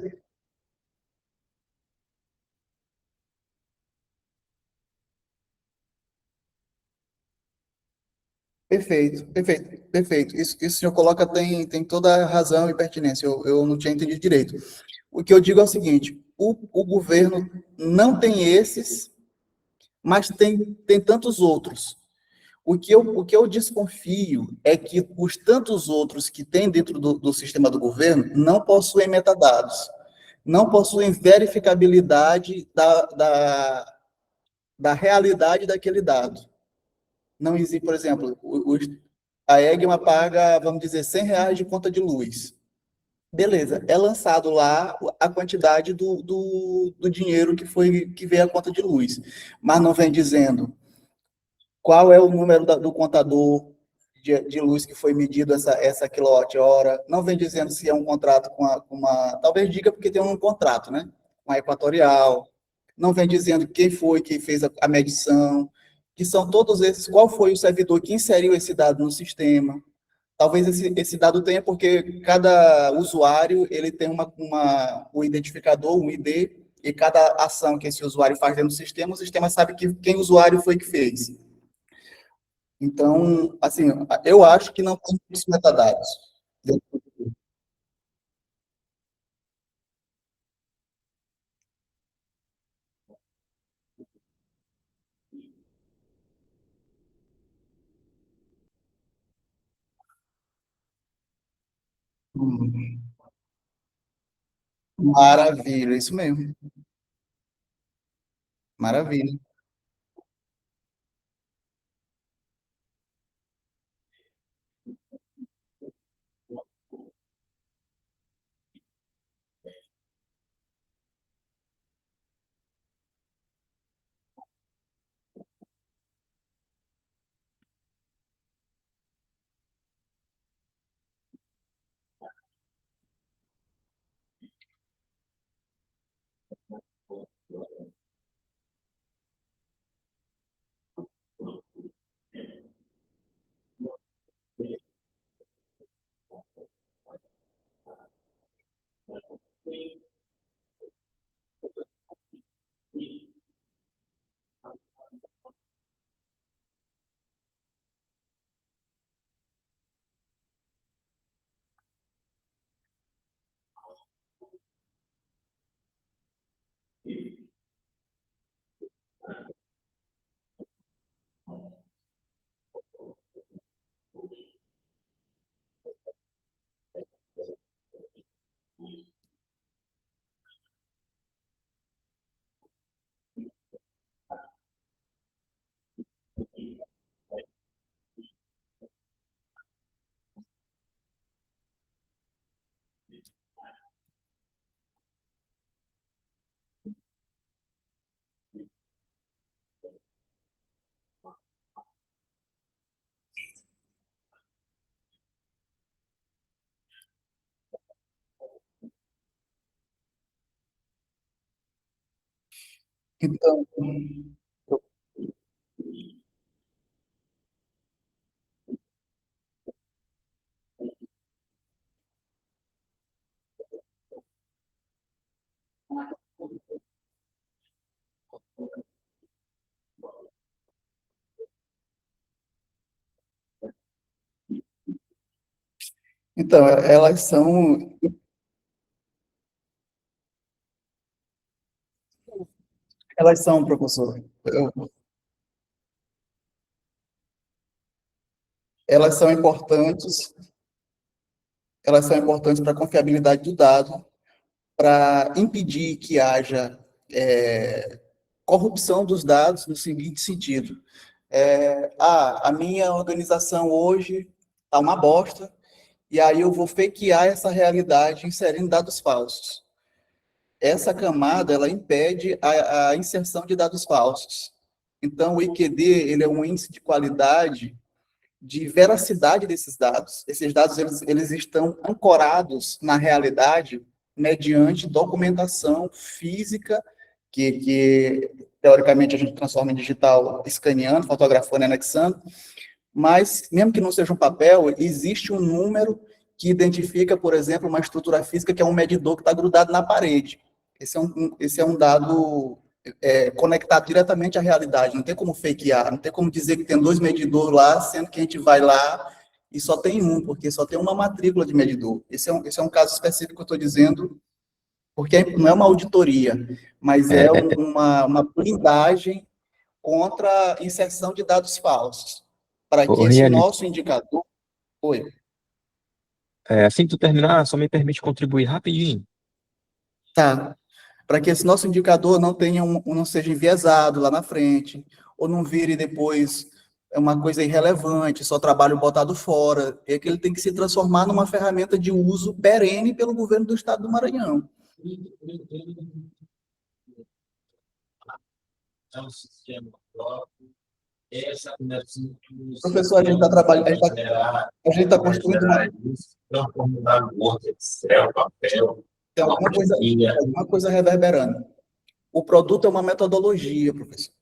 Perfeito, perfeito, perfeito. Isso que o senhor coloca tem toda a razão e pertinência. Eu não tinha entendido direito. O que eu digo é o seguinte: o governo não tem esses, mas tem tantos outros. O que eu desconfio é que os tantos outros que tem dentro do sistema do governo não possuem metadados, não possuem verificabilidade da realidade daquele dado. Não existe, por exemplo, a EGMA paga, vamos dizer, R$ 100 de conta de luz. Beleza, é lançado lá a quantidade do dinheiro que veio a conta de luz, mas não vem dizendo qual é o número do contador de luz que foi medido essa quilowatt-hora, não vem dizendo se é um contrato com uma... Talvez diga porque tem um contrato, né? Com a Equatorial, não vem dizendo quem foi que fez a medição, que são todos esses, qual foi o servidor que inseriu esse dado no sistema. Talvez esse dado tenha porque cada usuário ele tem um identificador, um ID, e cada ação que esse usuário faz dentro do sistema, o sistema sabe quem o usuário foi que fez. Então, assim, eu acho que não tem muitos metadados. Hum, Maravilha, isso mesmo. Maravilha. Então, então, elas são, professor, elas são importantes, elas são importantes para a confiabilidade do dado, para impedir que haja corrupção dos dados no seguinte sentido. A minha organização hoje está uma bosta, e aí eu vou fakear essa realidade inserindo dados falsos. Essa camada, ela impede a inserção de dados falsos. Então, o IQD, ele é um índice de qualidade de veracidade desses dados. Esses dados, eles estão ancorados na realidade mediante documentação física, que teoricamente a gente transforma em digital escaneando, fotografando e anexando, mas, mesmo que não seja um papel, existe um número que identifica, por exemplo, uma estrutura física que é um medidor que está grudado na parede. Esse é um dado conectado diretamente à realidade, não tem como fakear, não tem como dizer que tem 2 medidores lá, sendo que a gente vai lá e só tem um, porque só tem uma matrícula de medidor. Esse é um caso específico que eu estou dizendo, porque não é uma auditoria, mas é uma blindagem contra a inserção de dados falsos, para que esse Riane, nosso indicador... Oi. assim que tu terminar, só me permite contribuir rapidinho. Tá. Para que esse nosso indicador não seja enviesado lá na frente, ou não vire depois uma coisa irrelevante, só trabalho botado fora, é que ele tem que se transformar numa ferramenta de uso perene pelo governo do Estado do Maranhão. É um sistema próprio. Essa Professor, a gente está trabalhando, a gente está construindo uma Word, Excel, papel. Tem alguma coisa reverberando. O produto é uma metodologia, professor.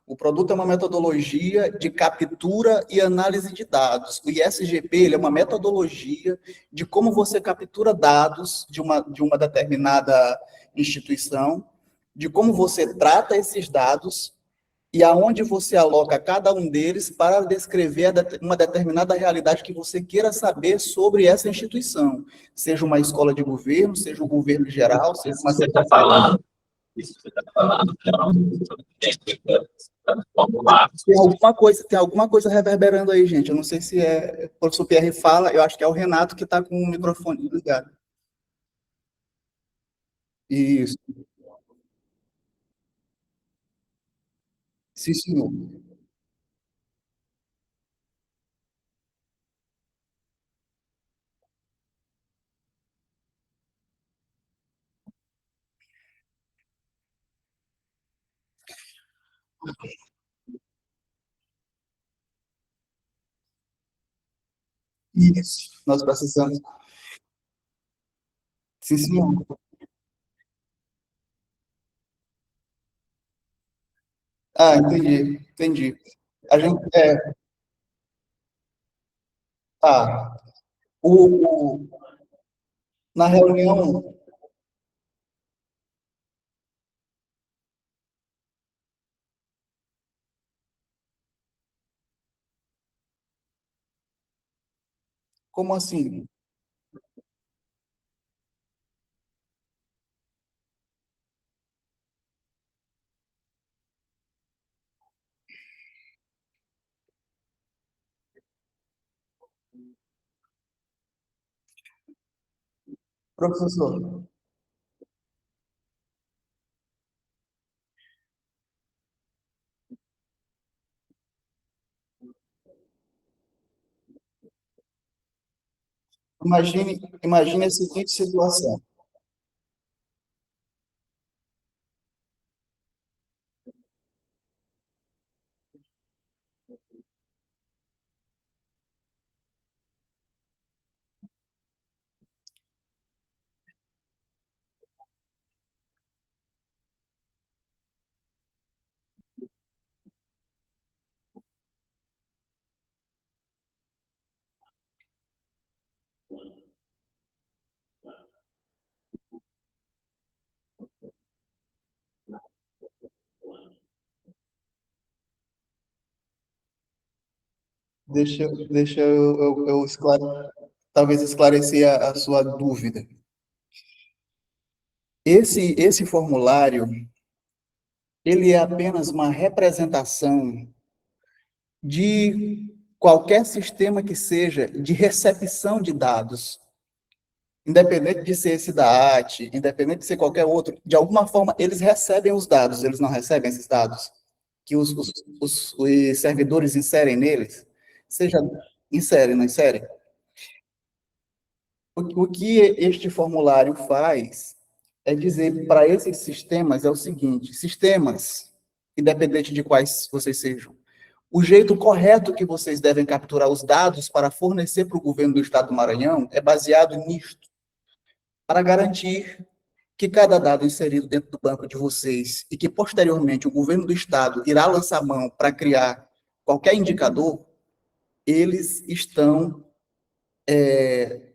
O produto é uma metodologia de captura e análise de dados. O ISGP ele é uma metodologia de como você captura dados de uma determinada instituição, de como você trata esses dados e aonde você aloca cada um deles para descrever uma determinada realidade que você queira saber sobre essa instituição, seja uma escola de governo, seja um governo geral, seja uma... Você está falando, isso que você está falando, tem alguma coisa reverberando aí, gente. Eu não sei se o professor Pierre fala, eu acho que é o Renato que está com o microfone ligado. Isso. Sim, senhor. Isso. Nós precisamos. Sim, senhor. Ah, entendi. A gente, tá. Na reunião, como assim? Professor, imagine a seguinte situação. Deixa eu talvez esclarecer a sua dúvida. Esse formulário, ele é apenas uma representação de qualquer sistema que seja de recepção de dados, independente de ser esse da AT, independente de ser qualquer outro, de alguma forma eles recebem os dados, eles não recebem esses dados que os servidores inserem neles, seja inserem, não inserem. O que este formulário faz é dizer para esses sistemas é o seguinte: sistemas, independente de quais vocês sejam, O jeito correto que vocês devem capturar os dados para fornecer para o governo do Estado do Maranhão é baseado nisto, para garantir que cada dado inserido dentro do banco de vocês e que posteriormente o governo do Estado irá lançar mão para criar qualquer indicador, eles estão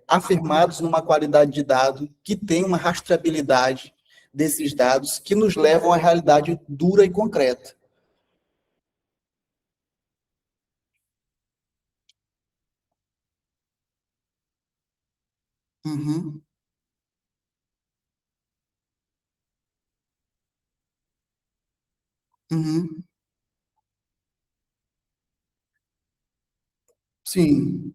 afirmados numa qualidade de dado que tem uma rastreabilidade desses dados que nos levam à realidade dura e concreta. Uhum. Uhum. Sim.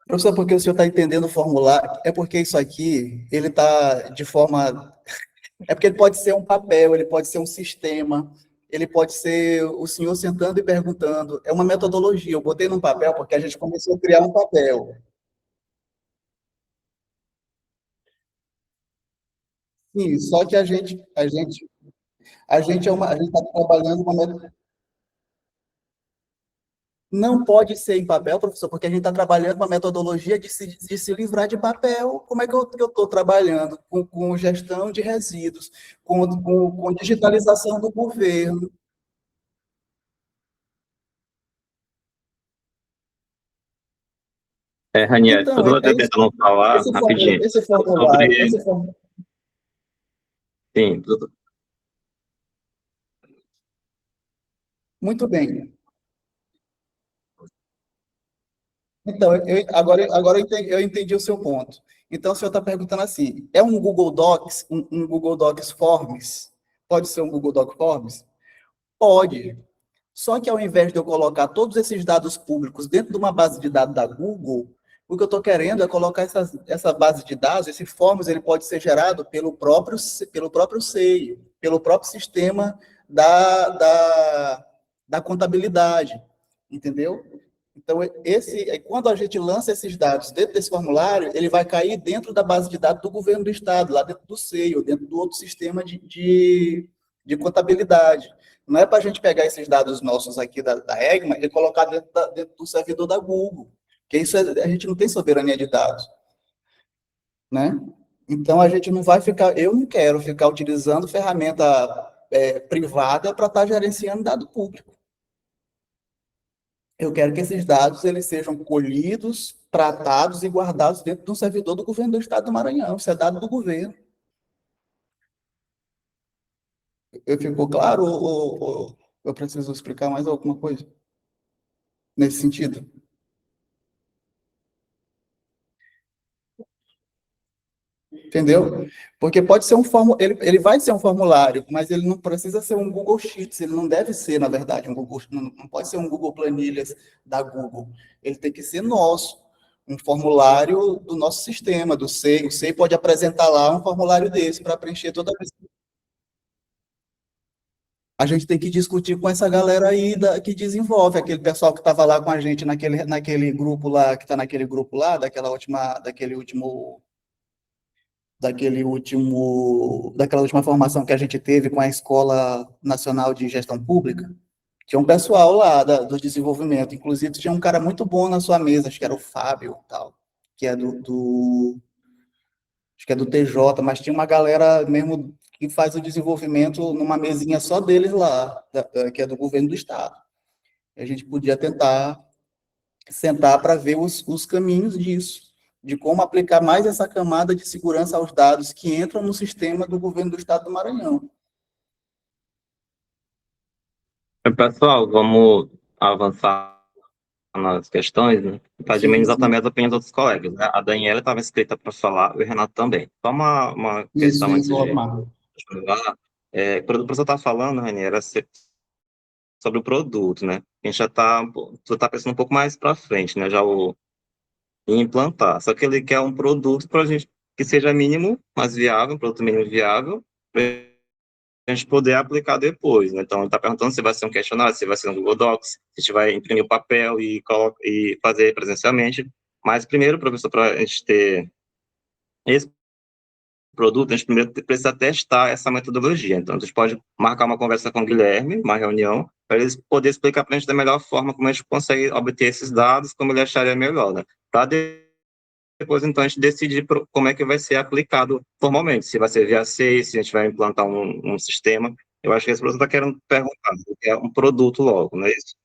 Professor, porque o senhor está entendendo o formulário, é porque isso aqui, ele está de forma... É porque ele pode ser um papel, ele pode ser um sistema, ele pode ser o senhor sentando e perguntando. É uma metodologia, eu botei num papel porque a gente começou a criar um papel. Sim, só que a gente está trabalhando uma não pode ser em papel, professor, porque a gente está trabalhando uma metodologia de se livrar de papel. Como é que eu estou trabalhando? Com gestão de resíduos, com digitalização do governo. Ranieri, Então, tudo eu estou tentando falar rapidinho esse formulário, sobre, sim, muito bem. Então, agora eu entendi o seu ponto. Então, o senhor está perguntando assim, é um Google Docs, um Google Docs Forms? Pode ser um Google Doc Forms? Pode. Só que ao invés de eu colocar todos esses dados públicos dentro de uma base de dados da Google, o que eu estou querendo é colocar essa base de dados, esse Forms, ele pode ser gerado pelo próprio SEI, pelo próprio sistema da contabilidade, entendeu? Então, quando a gente lança esses dados dentro desse formulário, ele vai cair dentro da base de dados do governo do Estado, lá dentro do SEI, ou dentro do outro sistema de contabilidade. Não é para a gente pegar esses dados nossos aqui da EGMA e colocar dentro do servidor da Google, porque isso a gente não tem soberania de dados, né? Então, a gente não vai ficar, eu não quero ficar utilizando ferramenta privada para estar gerenciando dado público. Eu quero que esses dados eles sejam colhidos, tratados e guardados dentro de um servidor do governo do Estado do Maranhão. Isso é dado do governo. Ficou claro ou eu preciso explicar mais alguma coisa nesse sentido? Entendeu? Porque pode ser ele vai ser um formulário, mas ele não precisa ser um Google Sheets, ele não deve ser, na verdade, não pode ser um Google Planilhas da Google. Ele tem que ser nosso, um formulário do nosso sistema, do SEI. O SEI pode apresentar lá um formulário desse para preencher toda vez. A gente tem que discutir com essa galera aí que desenvolve, aquele pessoal que estava lá com a gente naquele grupo lá, que está naquele grupo lá, daquela última formação que a gente teve com a Escola Nacional de Gestão Pública. Tinha um pessoal lá do desenvolvimento, inclusive tinha um cara muito bom na sua mesa, acho que era o Fábio, tal, que é acho que é do TJ, mas tinha uma galera mesmo que faz o desenvolvimento numa mesinha só deles lá, que é do governo do Estado. A gente podia tentar sentar para ver os caminhos disso, de como aplicar mais essa camada de segurança aos dados que entram no sistema do governo do Estado do Maranhão. pessoal, vamos avançar nas questões, né? Para diminuir também as opiniões dos outros colegas, né? A Daniela estava inscrita para falar, e o Renato também. Só uma questão antes de falar. O professor está falando, Ranieri, sobre o produto, né? A gente já está pensando um pouco mais para frente, né? Em implantar. Só que ele quer um produto para a gente que seja mínimo, mas viável, um produto mínimo viável, para a gente poder aplicar depois, né? Então, ele está perguntando se vai ser um questionário, se vai ser um Google Docs, se a gente vai imprimir o papel e fazer presencialmente. Mas, primeiro, professor, para a gente ter esse produto, a gente primeiro precisa testar essa metodologia. Então, a gente pode marcar uma conversa com o Guilherme, uma reunião, para eles poderem explicar para a gente da melhor forma como a gente consegue obter esses dados, como ele acharia melhor, né? Para depois, então, a gente decidir como é que vai ser aplicado formalmente, se vai ser via SEI, se a gente vai implantar um sistema. Eu acho que esse professor está querendo perguntar, se é um produto logo, não é isso?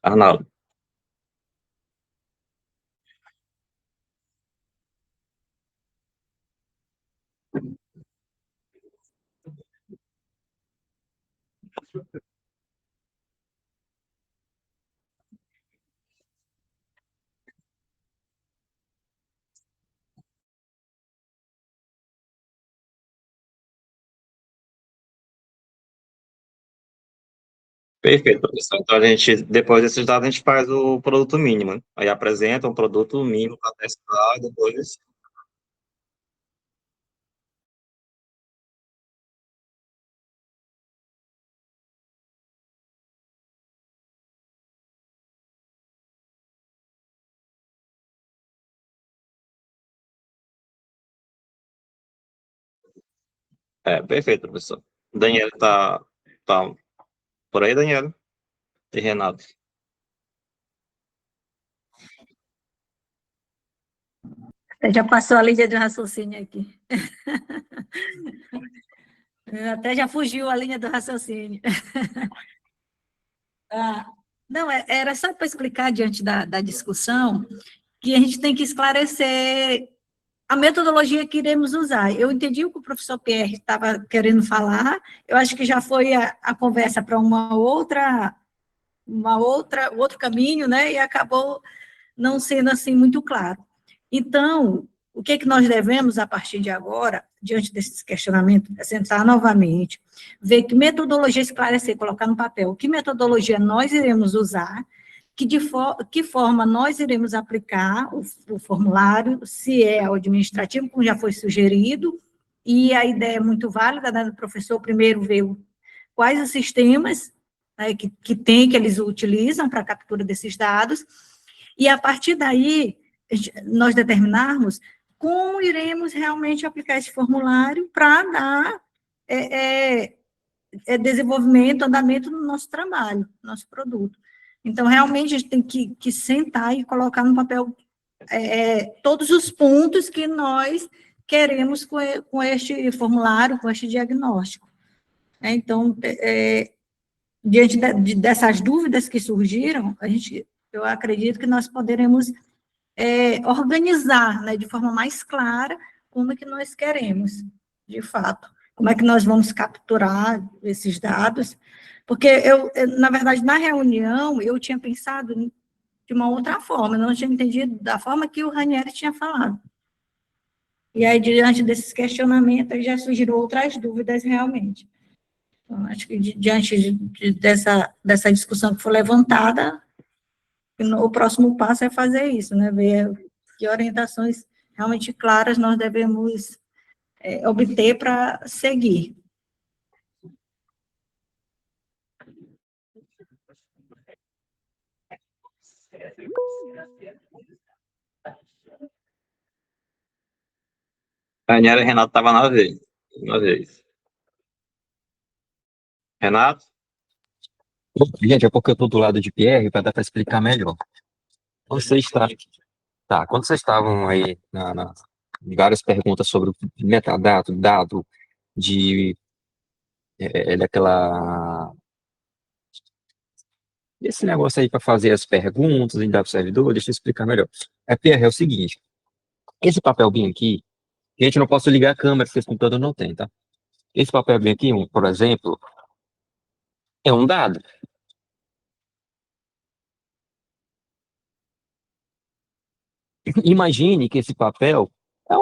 Arnaldo. Perfeito, professor. Então, depois desses dados, a gente faz o produto mínimo, né? Aí apresenta um produto mínimo para testar, depois... Perfeito, professor. Daniel tá por aí, Daniel? E Renato? Já passou a linha de raciocínio aqui. Até já fugiu a linha do raciocínio. Ah, não, era só para explicar diante da discussão que a gente tem que esclarecer a metodologia que iremos usar. Eu entendi o que o professor Pierre estava querendo falar, eu acho que já foi a conversa para outro caminho, né, e acabou não sendo assim muito claro. Então, o que é que nós devemos, a partir de agora, diante desses questionamentos, é sentar novamente, ver que metodologia esclarecer, colocar no papel, que metodologia nós iremos usar, que forma nós iremos aplicar o formulário, se é o administrativo, como já foi sugerido, e a ideia é muito válida, né, do professor primeiro ver quais os sistemas, né, que eles utilizam para a captura desses dados, e a partir daí, nós determinarmos como iremos realmente aplicar esse formulário para dar desenvolvimento, andamento no nosso trabalho, no nosso produto. Então, realmente, a gente tem que sentar e colocar no papel todos os pontos que nós queremos com este formulário, com este diagnóstico. Então, diante dessas dúvidas que surgiram, eu acredito que nós poderemos organizar, né, de forma mais clara como é que nós queremos, de fato, como é que nós vamos capturar esses dados, porque na verdade, na reunião, eu tinha pensado de uma outra forma, eu não tinha entendido da forma que o Ranieri tinha falado. E aí, diante desses questionamentos, já surgiram outras dúvidas realmente. Então, acho que diante dessa discussão que foi levantada, o próximo passo é fazer isso, né? Ver que orientações realmente claras nós devemos obter para seguir. Daniel e Renato estavam na vez. Uma vez. Renato? Gente, é porque eu estou do lado de Pierre para dar para explicar melhor. Quando vocês quando vocês estavam aí várias perguntas sobre o metadado, dado de daquela esse negócio aí para fazer as perguntas em dado servidor, deixa eu explicar melhor. Pierre, é o seguinte, Esse papel bem aqui, gente, não posso ligar a câmera, porque esse computador não tem, tá? Esse papel bem aqui, por exemplo, é um dado. Imagine que esse papel é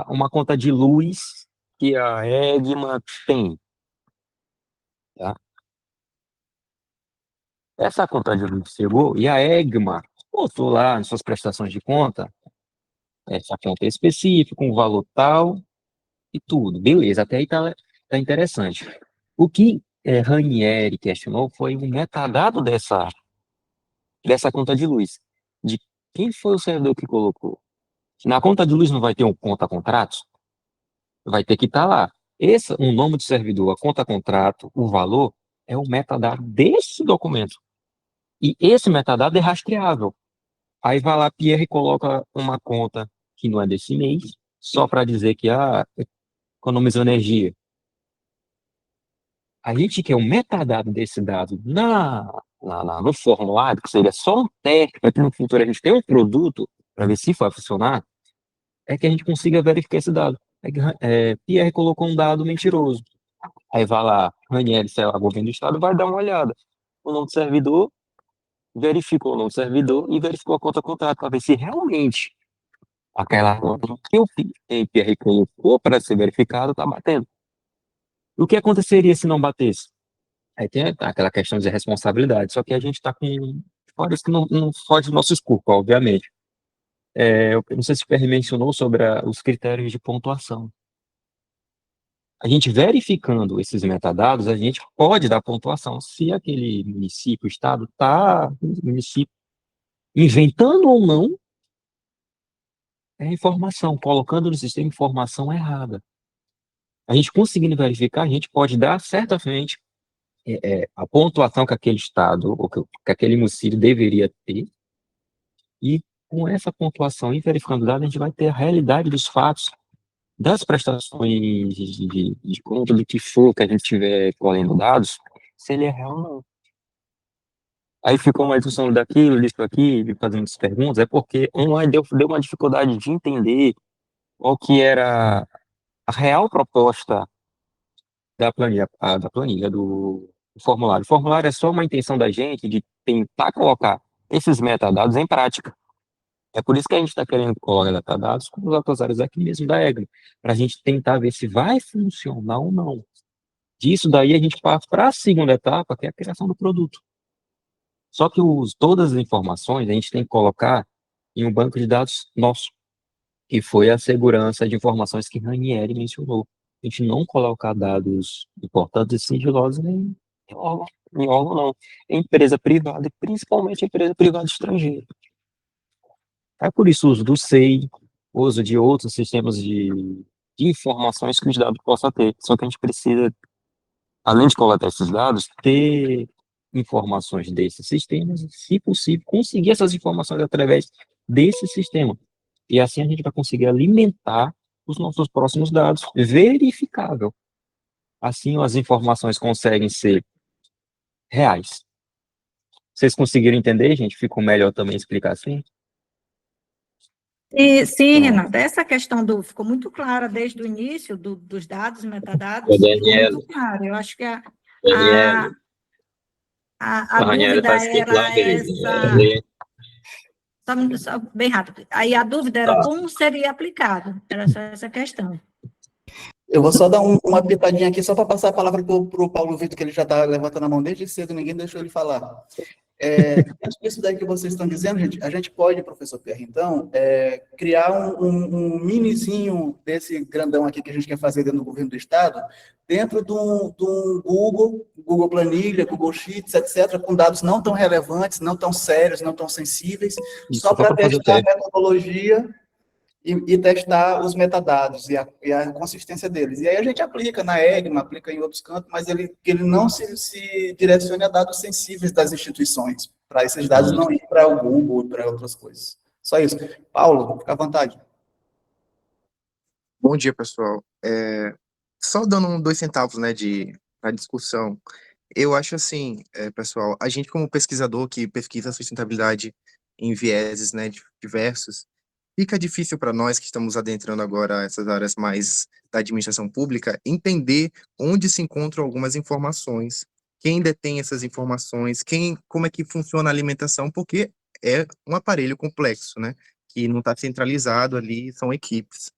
uma conta de luz que a Egma tem, tá? Essa conta de luz chegou e a Egma botou lá nas suas prestações de conta essa conta específica, com valor tal e tudo. Beleza, até aí tá interessante. O que Ranieri questionou foi o metadado dessa conta de luz. De quem foi o servidor que colocou? Na conta de luz não vai ter um conta-contratos? Vai ter que estar lá. O nome do servidor, a conta-contrato, o valor, é o metadado desse documento. E esse metadado é rastreável. Aí vai lá, Pierre, e coloca uma conta que não é desse mês, só para dizer que economizou energia. A gente quer o metadado desse dado no formulário, que seria só um teste, para que no futuro a gente tenha um produto para ver se vai funcionar, é que a gente consiga verificar esse dado. Pierre colocou um dado mentiroso. Aí vai lá, Ranieri, sei lá, governo do estado, vai dar uma olhada. O nome do servidor, verificou o nome do servidor e verificou a conta contrato para ver se realmente aquela conta que o Pierre colocou para ser verificado está batendo. O que aconteceria se não batesse? Aí tem aquela questão de responsabilidade, só que a gente está com histórias que não foge do nosso escopo, obviamente. Eu não sei se o Pierre mencionou sobre os critérios de pontuação. A gente verificando esses metadados, a gente pode dar pontuação se aquele município, estado, município, inventando ou não informação, colocando no sistema informação errada. A gente conseguindo verificar, a gente pode dar certamente a pontuação que aquele estado ou que aquele município deveria ter, e com essa pontuação e verificando dados, a gente vai ter a realidade dos fatos, das prestações de conta, do que for que a gente tiver colhendo dados, se ele é real ou não. Aí ficou uma discussão daquilo, disso aqui, fazendo essas perguntas, é porque deu uma dificuldade de entender qual que era a real proposta do formulário. O formulário é só uma intenção da gente de tentar colocar esses metadados em prática. É por isso que a gente está querendo colocar metadados com os atualizados aqui mesmo da EGRA, para a gente tentar ver se vai funcionar ou não. Disso daí a gente passa para a segunda etapa, que é a criação do produto. Só que todas as informações a gente tem que colocar em um banco de dados nosso, que foi a segurança de informações que Ranieri mencionou. A gente não colocar dados importantes e sigilosos em órgão não, em empresa privada, e principalmente empresa privada estrangeira. É por isso o uso do SEI, o uso de outros sistemas de informações que os dados possam ter. Só que a gente precisa, além de coletar esses dados, ter informações desses sistemas, e, se possível, conseguir essas informações através desse sistema. E assim a gente vai conseguir alimentar os nossos próximos dados verificável. Assim as informações conseguem ser reais. Vocês conseguiram entender, gente? Ficou melhor também explicar assim? E, sim, Pronto. Renata, essa questão ficou muito clara desde o início dos dados, metadados, O ficou Daniel, muito claro. Eu acho que a, Daniel, a a Ranieri dúvida está escrito lá, era querido. essa, só bem rápido, aí a dúvida era Tá. como seria aplicado, era só essa questão. Eu vou só dar uma pitadinha aqui, só para passar a palavra para o Paulo Vitor, que ele já está levantando a mão desde cedo, ninguém deixou ele falar. Acho que isso daí que vocês estão dizendo, gente, a gente pode, professor Pierre, então, criar um minizinho desse grandão aqui que a gente quer fazer dentro do governo do Estado, dentro do Google Planilha, Google Sheets, etc., com dados não tão relevantes, não tão sérios, não tão sensíveis, só para fazer o testar a teste. metodologia e testar os metadados e a consistência deles. E aí a gente aplica na EGMA, aplica em outros cantos, mas que ele não se direcione a dados sensíveis das instituições, para esses dados não ir para o Google e para outras coisas. Só isso. Paulo, fica à vontade. Bom dia, pessoal. Só dando 2 centavos, né, para discussão. Eu acho assim, pessoal, a gente como pesquisador que pesquisa a sustentabilidade em vieses, né, diversos, fica difícil para nós que estamos adentrando agora essas áreas mais da administração pública entender onde se encontram algumas informações, quem detém essas informações, como é que funciona a alimentação, porque é um aparelho complexo, né? Que não está centralizado ali, são equipes.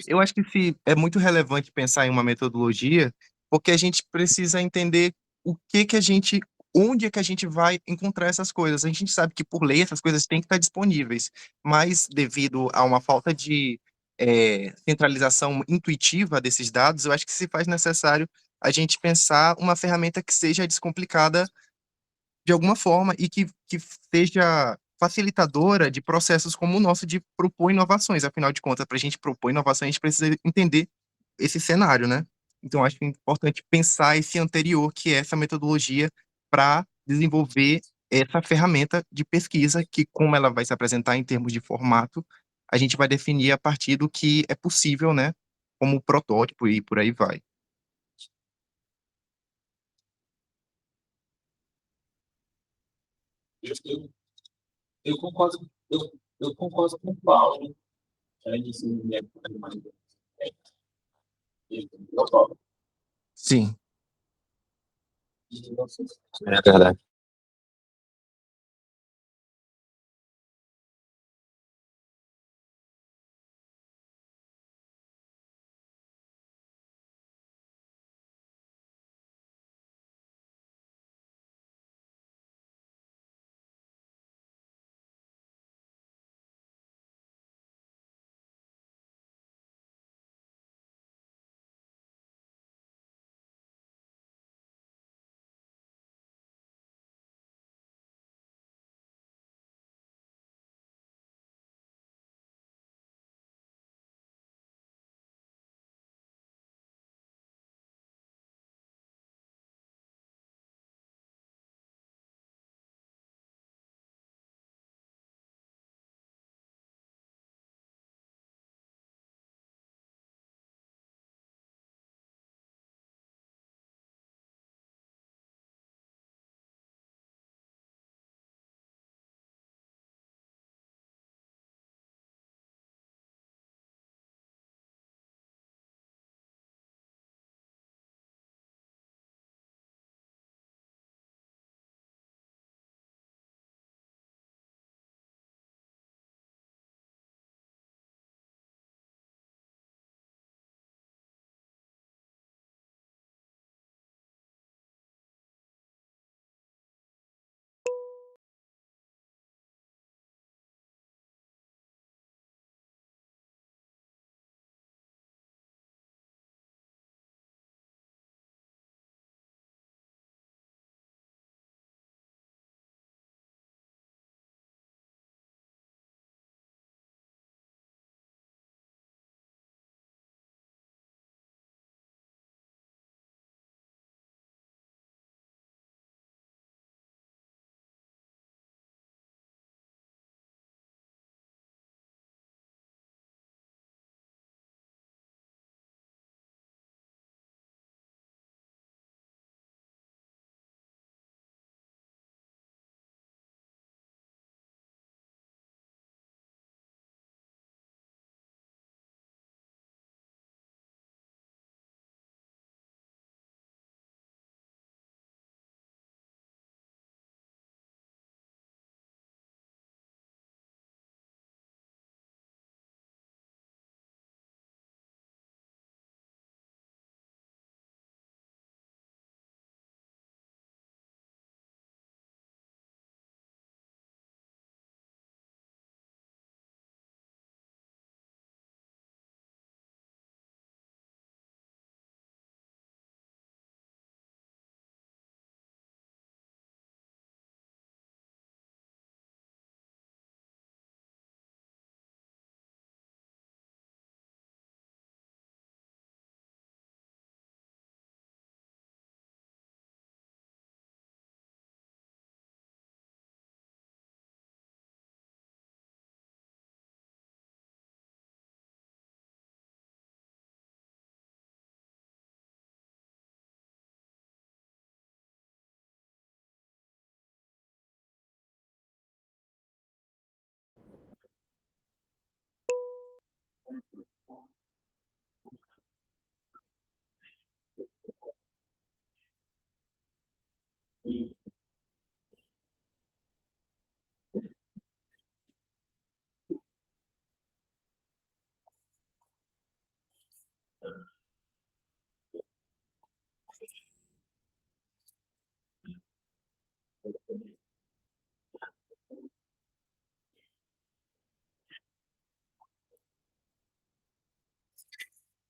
Eu acho que é muito relevante pensar em uma metodologia, porque a gente precisa entender o que que a gente, onde é que a gente vai encontrar essas coisas. A gente sabe que por lei essas coisas têm que estar disponíveis, mas devido a uma falta de centralização intuitiva desses dados, eu acho que se faz necessário a gente pensar uma ferramenta que seja descomplicada de alguma forma e que seja facilitadora de processos como o nosso de propor inovações. Afinal de contas, para a gente propor inovação, a gente precisa entender esse cenário, né? Então, acho que é importante pensar esse anterior, que é essa metodologia, para desenvolver essa ferramenta de pesquisa, que, como ela vai se apresentar em termos de formato, a gente vai definir a partir do que é possível, né? Como protótipo e por aí vai. Eu, eu concordo, eu concordo com o Paulo. Isso me é mais. Eu topo. Sim. É verdade.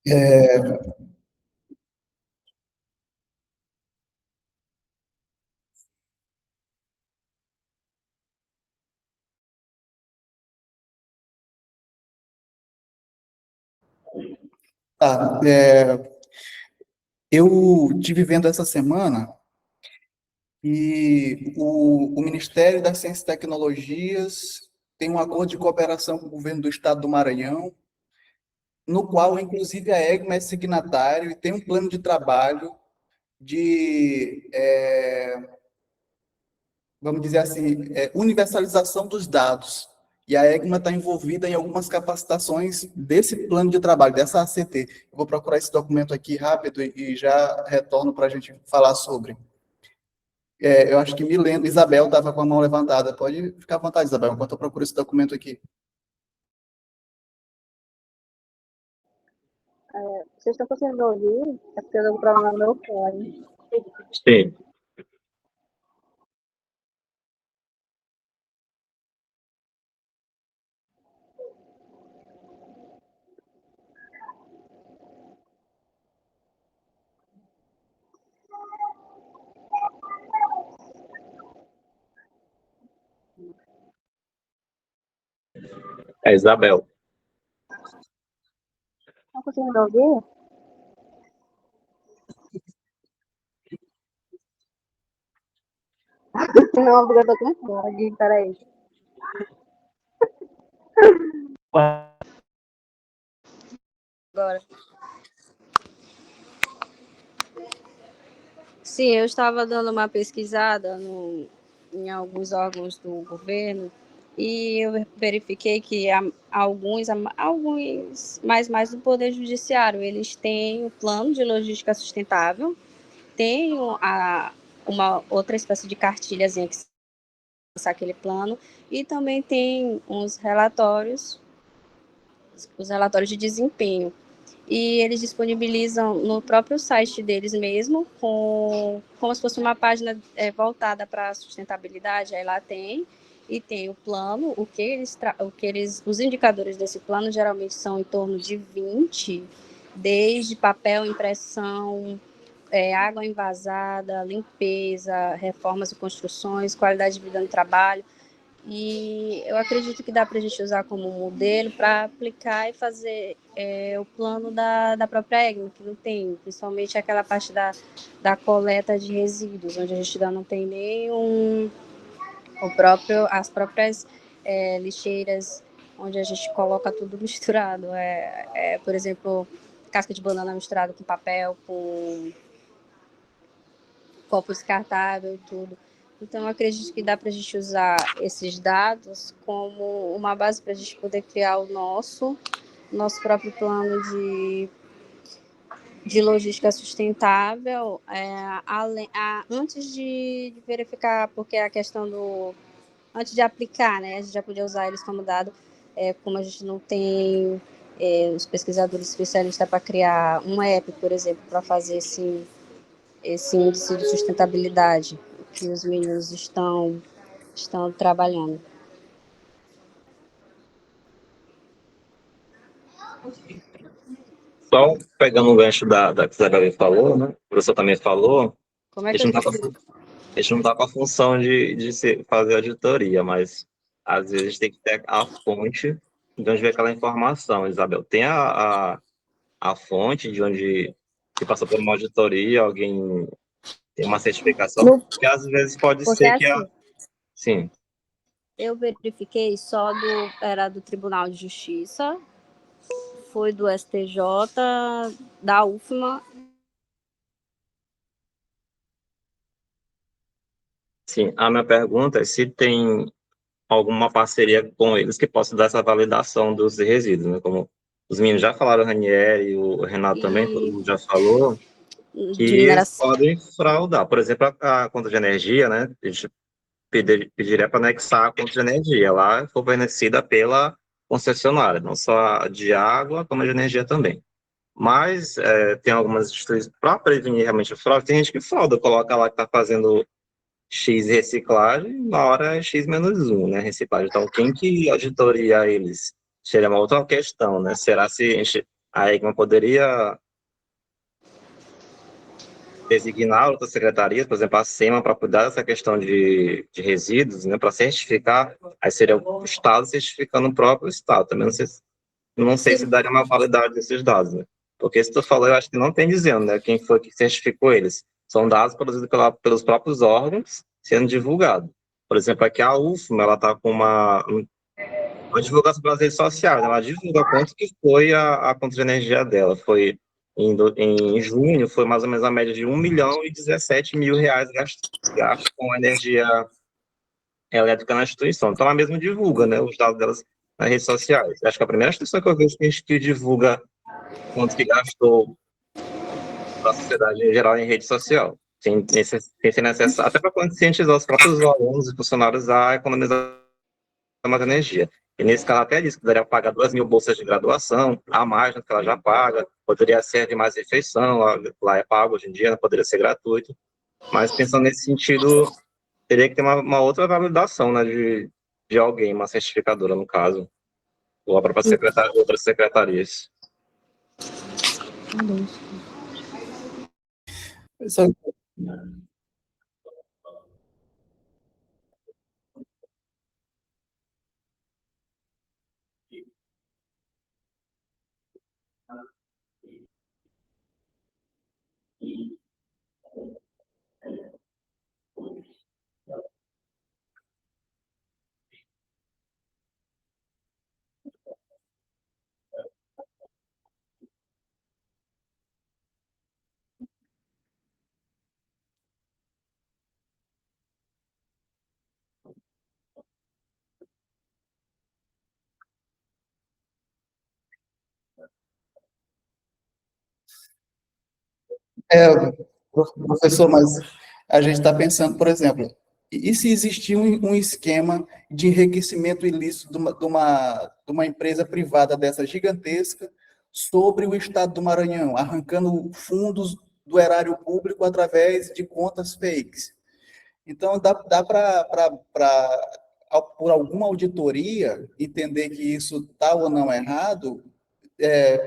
Tá, eu tive vendo essa semana e o Ministério das Ciências e Tecnologias tem um acordo de cooperação com o governo do estado do Maranhão, no qual, inclusive, a EGMA é signatário e tem um plano de trabalho de, vamos dizer assim, universalização dos dados. E a EGMA está envolvida em algumas capacitações desse plano de trabalho, dessa ACT. Eu vou procurar esse documento aqui rápido e já retorno para a gente falar sobre. Eu acho que me lembro, Isabel estava com a mão levantada. Pode ficar à vontade, Isabel, enquanto eu procuro esse documento aqui. Vocês estão conseguindo ouvir? É porque eu dou um problema no meu fone. Sim. É Isabel. Estão conseguindo ouvir? Não, porque eu tô com fone. Peraí. Agora. Sim, eu estava dando uma pesquisada em alguns órgãos do governo e eu verifiquei que alguns mais do Poder Judiciário, eles têm o plano de logística sustentável, tem uma outra espécie de cartilhazinha que lança aquele plano e também tem os relatórios de desempenho. E eles disponibilizam no próprio site deles mesmo, como se fosse uma página voltada para a sustentabilidade. Aí lá tem, e tem o plano, os indicadores desse plano geralmente são em torno de 20, desde papel, impressão, água envasada, limpeza, reformas e construções, qualidade de vida no trabalho. E eu acredito que dá para a gente usar como modelo para aplicar e fazer o plano da própria EGMA, que não tem, principalmente aquela parte da coleta de resíduos, onde a gente ainda não tem nem as próprias lixeiras, onde a gente coloca tudo misturado. Por exemplo, casca de banana misturada com papel, com copo descartável e tudo. Então, eu acredito que dá para a gente usar esses dados como uma base para a gente poder criar o nosso próprio plano de logística sustentável, antes de verificar, porque a questão antes de aplicar, né, a gente já podia usar eles como dado, como a gente não tem os pesquisadores especialistas para criar um app, por exemplo, para fazer esse índice de sustentabilidade que os meninos estão trabalhando. Só pegando o gancho da que a Isabel falou, né? O professor também falou, Como é a que gente não tá com a função de fazer auditoria, mas às vezes a gente tem que ter a fonte de onde vem aquela informação, Isabel. Tem a fonte de onde se passou por uma auditoria, alguém tem uma certificação, que às vezes pode Porque ser que assim, Sim. eu verifiquei só era do Tribunal de Justiça, foi do STJ, da UFMA. Sim, a minha pergunta é se tem alguma parceria com eles que possa dar essa validação dos resíduos, né? Como os meninos já falaram, o Ranieri e o Renato também, todo mundo já falou, que De eles mineração. podem fraudar. Por exemplo, a conta de energia, né? A gente pediria para anexar a conta de energia. Lá for fornecida pela concessionária, não só de água, como de energia também. Mas tem algumas instituições, para prevenir realmente a fraude, tem gente que frauda, coloca lá que está fazendo X reciclagem, na hora é X menos 1, né, reciclagem. Então, quem que auditoria eles? Seria uma outra questão, né? Será se a gente a EGMA poderia designar outras secretarias, por exemplo, a SEMA, para cuidar dessa questão de resíduos, né, para certificar, aí seria o Estado certificando o próprio Estado. Também não sei se daria uma validade desses dados, né? Porque se tu falou, eu acho que não tem dizendo, né, quem foi que certificou eles. São dados produzidos pelos próprios órgãos sendo divulgados. Por exemplo, aqui a UFMA, ela está com uma divulgação pelas redes sociais, ela divulga quanto que foi a conta de energia dela. Foi em junho, foi mais ou menos a média de 1.017.000 reais gastos com energia elétrica na instituição. Então, ela mesma divulga, né, os dados delas nas redes sociais. Acho que a primeira instituição que eu vejo que divulga quanto que gastou para a sociedade em geral em rede social. Sem ser necessário, até para conscientizar os próprios alunos e funcionários a economizar mais energia. E nesse caso até disse que daria pagar 2.000 bolsas de graduação, a mais do que ela já paga, poderia ser de mais refeição, lá é pago hoje em dia, não poderia ser gratuito. Mas pensando nesse sentido, teria que ter uma outra validação, né, de alguém, uma certificadora, no caso, ou a própria secretária, outras secretarias. Só- É, professor, mas a gente está pensando, por exemplo, e se existir um esquema de enriquecimento ilícito de uma empresa privada dessa gigantesca sobre o Estado do Maranhão, arrancando fundos do erário público através de contas fakes? Então, dá para, por alguma auditoria, entender que isso está ou não errado,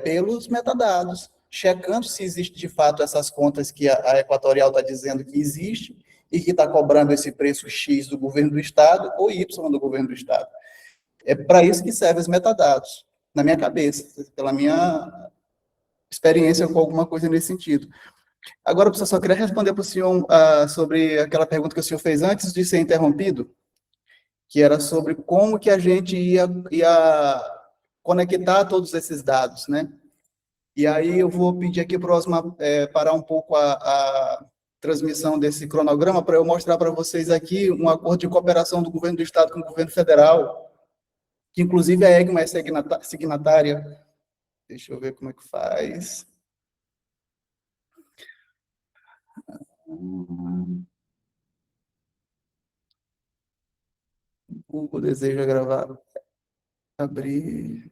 pelos metadados, checando se existe de fato essas contas que a Equatorial está dizendo que existe e que está cobrando esse preço X do governo do Estado ou Y do governo do Estado. É para isso que servem os metadados, na minha cabeça, pela minha experiência com alguma coisa nesse sentido. Agora, professor, só queria responder para o senhor sobre aquela pergunta que o senhor fez antes de ser interrompido, que era sobre como que a gente ia conectar todos esses dados, né? E aí eu vou pedir aqui para o Osmar parar um pouco a transmissão desse cronograma para eu mostrar para vocês aqui um acordo de cooperação do governo do Estado com o governo federal, que inclusive a EGMA é signatária. Deixa eu ver como é que faz. O desejo é gravar. Abrir.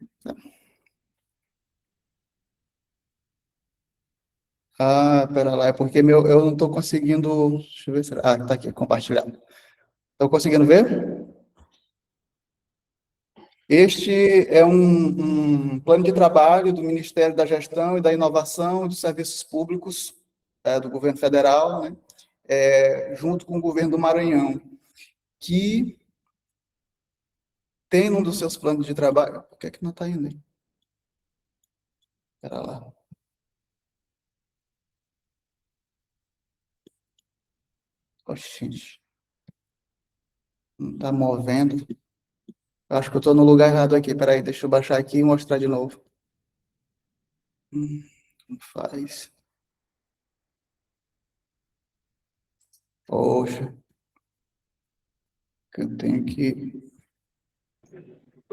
Ah, pera lá, é porque eu não estou conseguindo. Deixa eu ver se. Ah, está aqui, compartilhado. Estão conseguindo ver? Este é um plano de trabalho do Ministério da Gestão e da Inovação e dos Serviços Públicos do governo federal, né, junto com o governo do Maranhão, que tem um dos seus planos de trabalho. Por que não está indo aí? Espera lá. Oxi, não está movendo. Acho que eu estou no lugar errado aqui. Espera aí, deixa eu baixar aqui e mostrar de novo. Não faz. Poxa, que eu tenho que.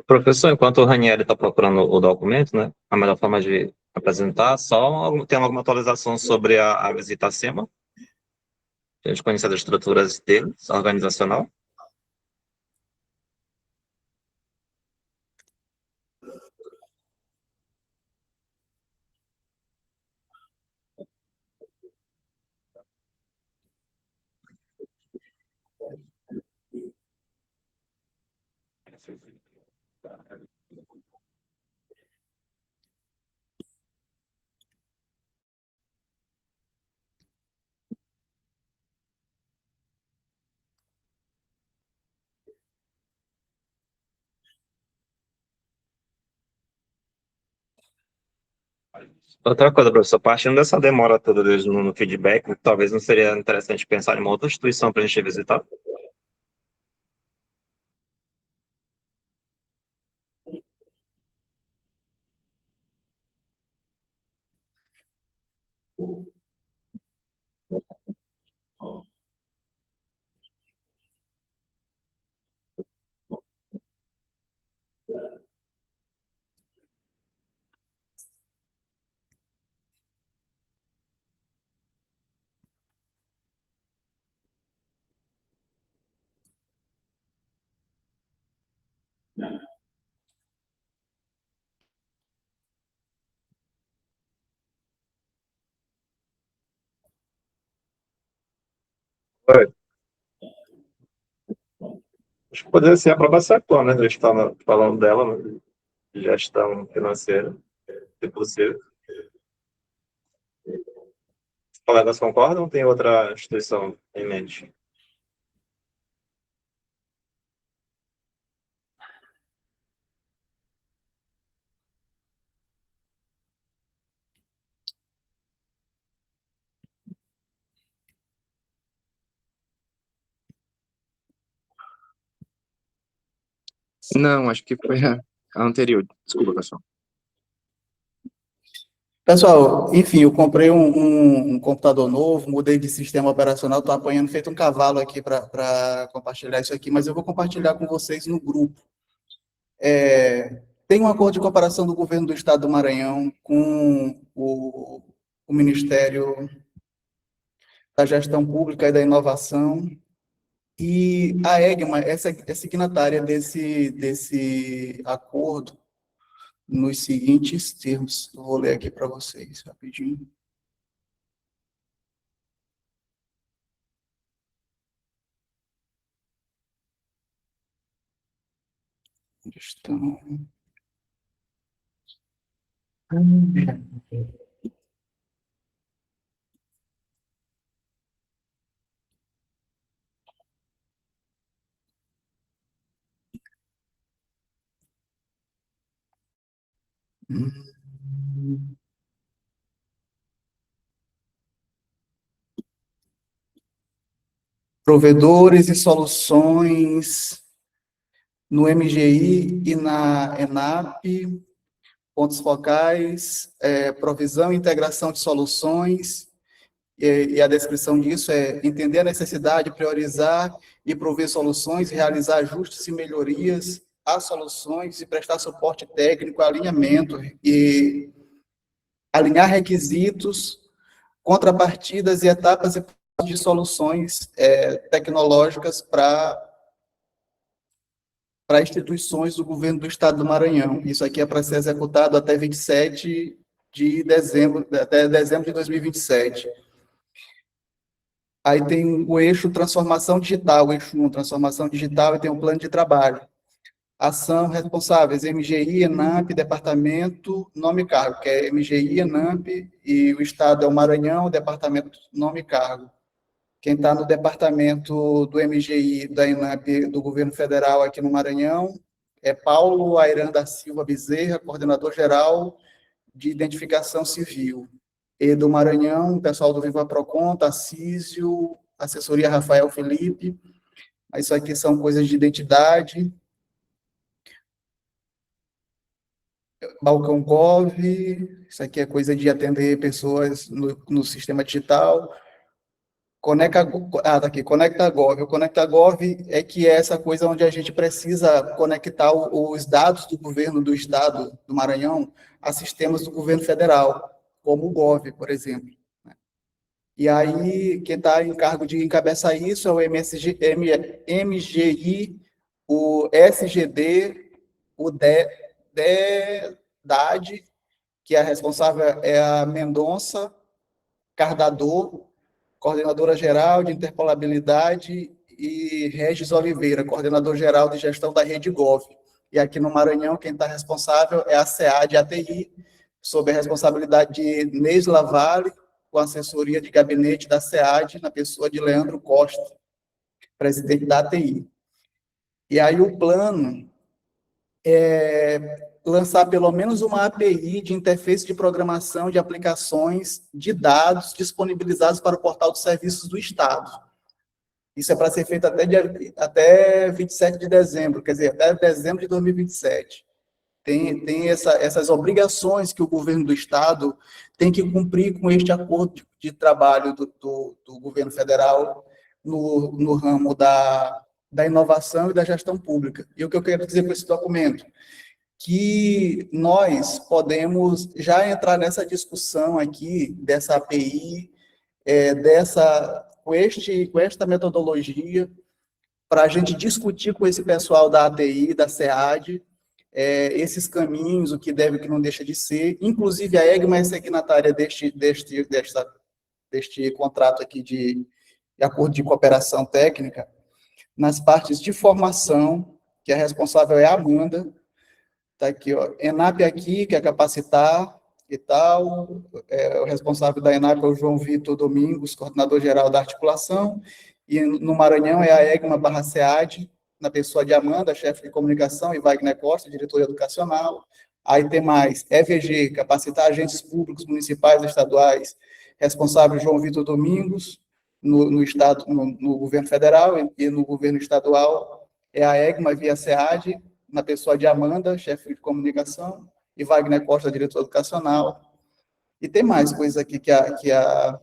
Professor, enquanto o Ranieri está procurando o documento, né, a melhor forma de apresentar, tem alguma atualização sobre a visita à SEMA? A gente conhece as estruturas deles, organizacional. Outra coisa, professor, partindo dessa demora toda no feedback, talvez não seria interessante pensar em uma outra instituição para a gente visitar? Oi. Acho que poderia ser a própria Secom, né? A gente está falando dela, né? De gestão financeira, se possível. Os colegas concordam ou tem outra instituição em mente? Não, acho que foi a anterior. Desculpa, pessoal. Pessoal, enfim, eu comprei um computador novo, mudei de sistema operacional, estou apanhando feito um cavalo aqui para compartilhar isso aqui, mas eu vou compartilhar com vocês no grupo. Tem um acordo de comparação do governo do estado do Maranhão com o Ministério da Gestão Pública e da Inovação, e a EGMA é signatária desse acordo nos seguintes termos. Eu vou ler aqui para vocês, rapidinho. Onde estão? Provedores e soluções no MGI e na ENAP, pontos focais, provisão e integração de soluções, e a descrição disso é entender a necessidade, priorizar e prover soluções, realizar ajustes e melhorias às soluções e prestar suporte técnico, alinhamento e alinhar requisitos, contrapartidas e etapas de soluções tecnológicas para instituições do governo do estado do Maranhão. Isso aqui é para ser executado até 27 de dezembro, até dezembro de 2027. Aí tem o eixo transformação digital, o eixo 1, transformação digital, e tem um plano de trabalho. Ação responsáveis, MGI, ENAP, departamento, nome e cargo, que é MGI, ENAP, e o estado é o Maranhão, departamento, nome e cargo. Quem está no departamento do MGI, da ENAP, do governo federal aqui no Maranhão, é Paulo Airan da Silva Bezerra, coordenador-geral de identificação civil. E do Maranhão, o pessoal do Viva Procon, Tarcísio, assessoria Rafael Felipe. Isso aqui são coisas de identidade. Balcão Gov, isso aqui é coisa de atender pessoas no sistema digital. Tá aqui, Conecta Gov. O Conecta Gov é que é essa coisa onde a gente precisa conectar os dados do governo do estado do Maranhão a sistemas do governo federal, como o Gov, por exemplo. E aí, quem está em cargo de encabeçar isso é o MGI, o SGD, o DAD, que é a responsável é a Mendonça Cardador, coordenadora geral de interpolabilidade, e Regis Oliveira, coordenador geral de gestão da Rede Gov. E aqui no Maranhão, quem está responsável é a SEAD ATI, sob a responsabilidade de Neis Lavalle, com assessoria de gabinete da SEAD, na pessoa de Leandro Costa, presidente da ATI. E aí o plano lançar pelo menos uma API de interface de programação de aplicações de dados disponibilizados para o portal de serviços do Estado. Isso é para ser feito até 27 de dezembro, quer dizer, até dezembro de 2027. Tem essas obrigações que o governo do Estado tem que cumprir com este acordo de trabalho do governo federal no ramo da inovação e da gestão pública. E o que eu quero dizer com esse documento? Que nós podemos já entrar nessa discussão aqui, dessa API, com esta metodologia, para a gente discutir com esse pessoal da ATI, da SEAD, esses caminhos, o que deve e o que não deixa de ser. Inclusive, a EGMA é signatária deste contrato aqui de acordo de cooperação técnica, nas partes de formação, que a responsável é a Amanda. Está aqui, ó, ENAP aqui, que é capacitar e tal. O responsável da ENAP é o João Vitor Domingos, coordenador-geral da articulação. E no Maranhão é a EGMA/SEAD, na pessoa de Amanda, chefe de comunicação, e Wagner Costa, diretor educacional. Aí tem mais, EVG, capacitar agentes públicos, municipais e estaduais, responsável João Vitor Domingos, no governo federal, e no governo estadual é a EGMA via SEAD, na pessoa de Amanda, chefe de comunicação, e Wagner Costa, diretor educacional. E tem mais coisas aqui que a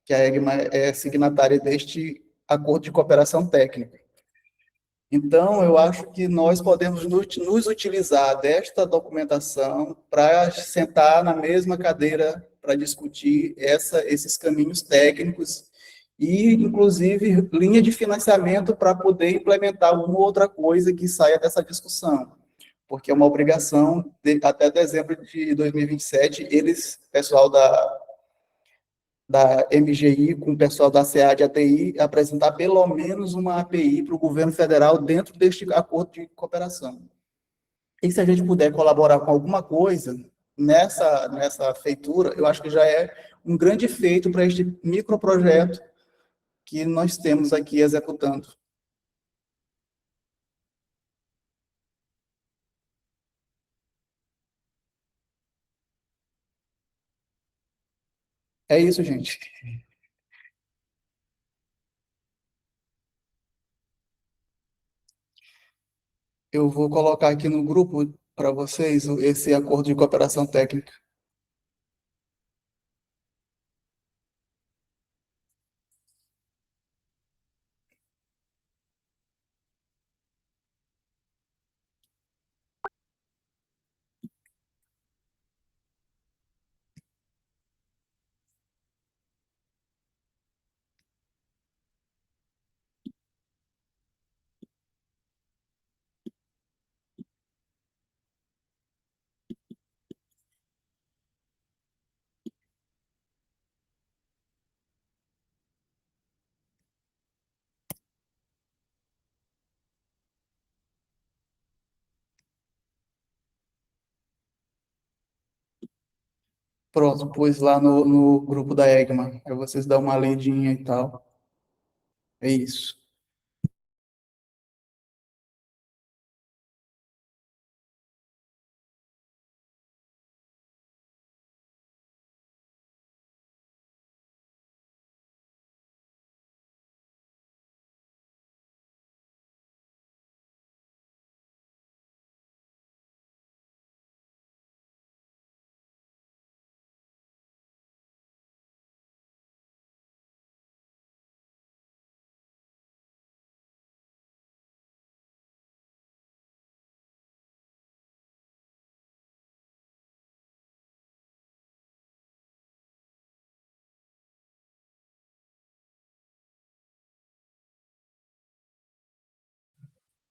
EGMA é signatária deste acordo de cooperação técnica. Então, eu acho que nós podemos nos utilizar desta documentação para sentar na mesma cadeira para discutir esses caminhos técnicos e, inclusive, linha de financiamento para poder implementar uma ou outra coisa que saia dessa discussão, porque é uma obrigação, até dezembro de 2027, pessoal da MGI, com o pessoal da SEAD e ATI, apresentar pelo menos uma API para o governo federal dentro deste acordo de cooperação. E se a gente puder colaborar com alguma coisa nessa feitura, eu acho que já é um grande feito para este microprojeto que nós temos aqui executando. É isso, gente. Eu vou colocar aqui no grupo para vocês esse acordo de cooperação técnica. Pronto, pus lá no grupo da EGMA. Aí vocês dão uma lidinha e tal. É isso.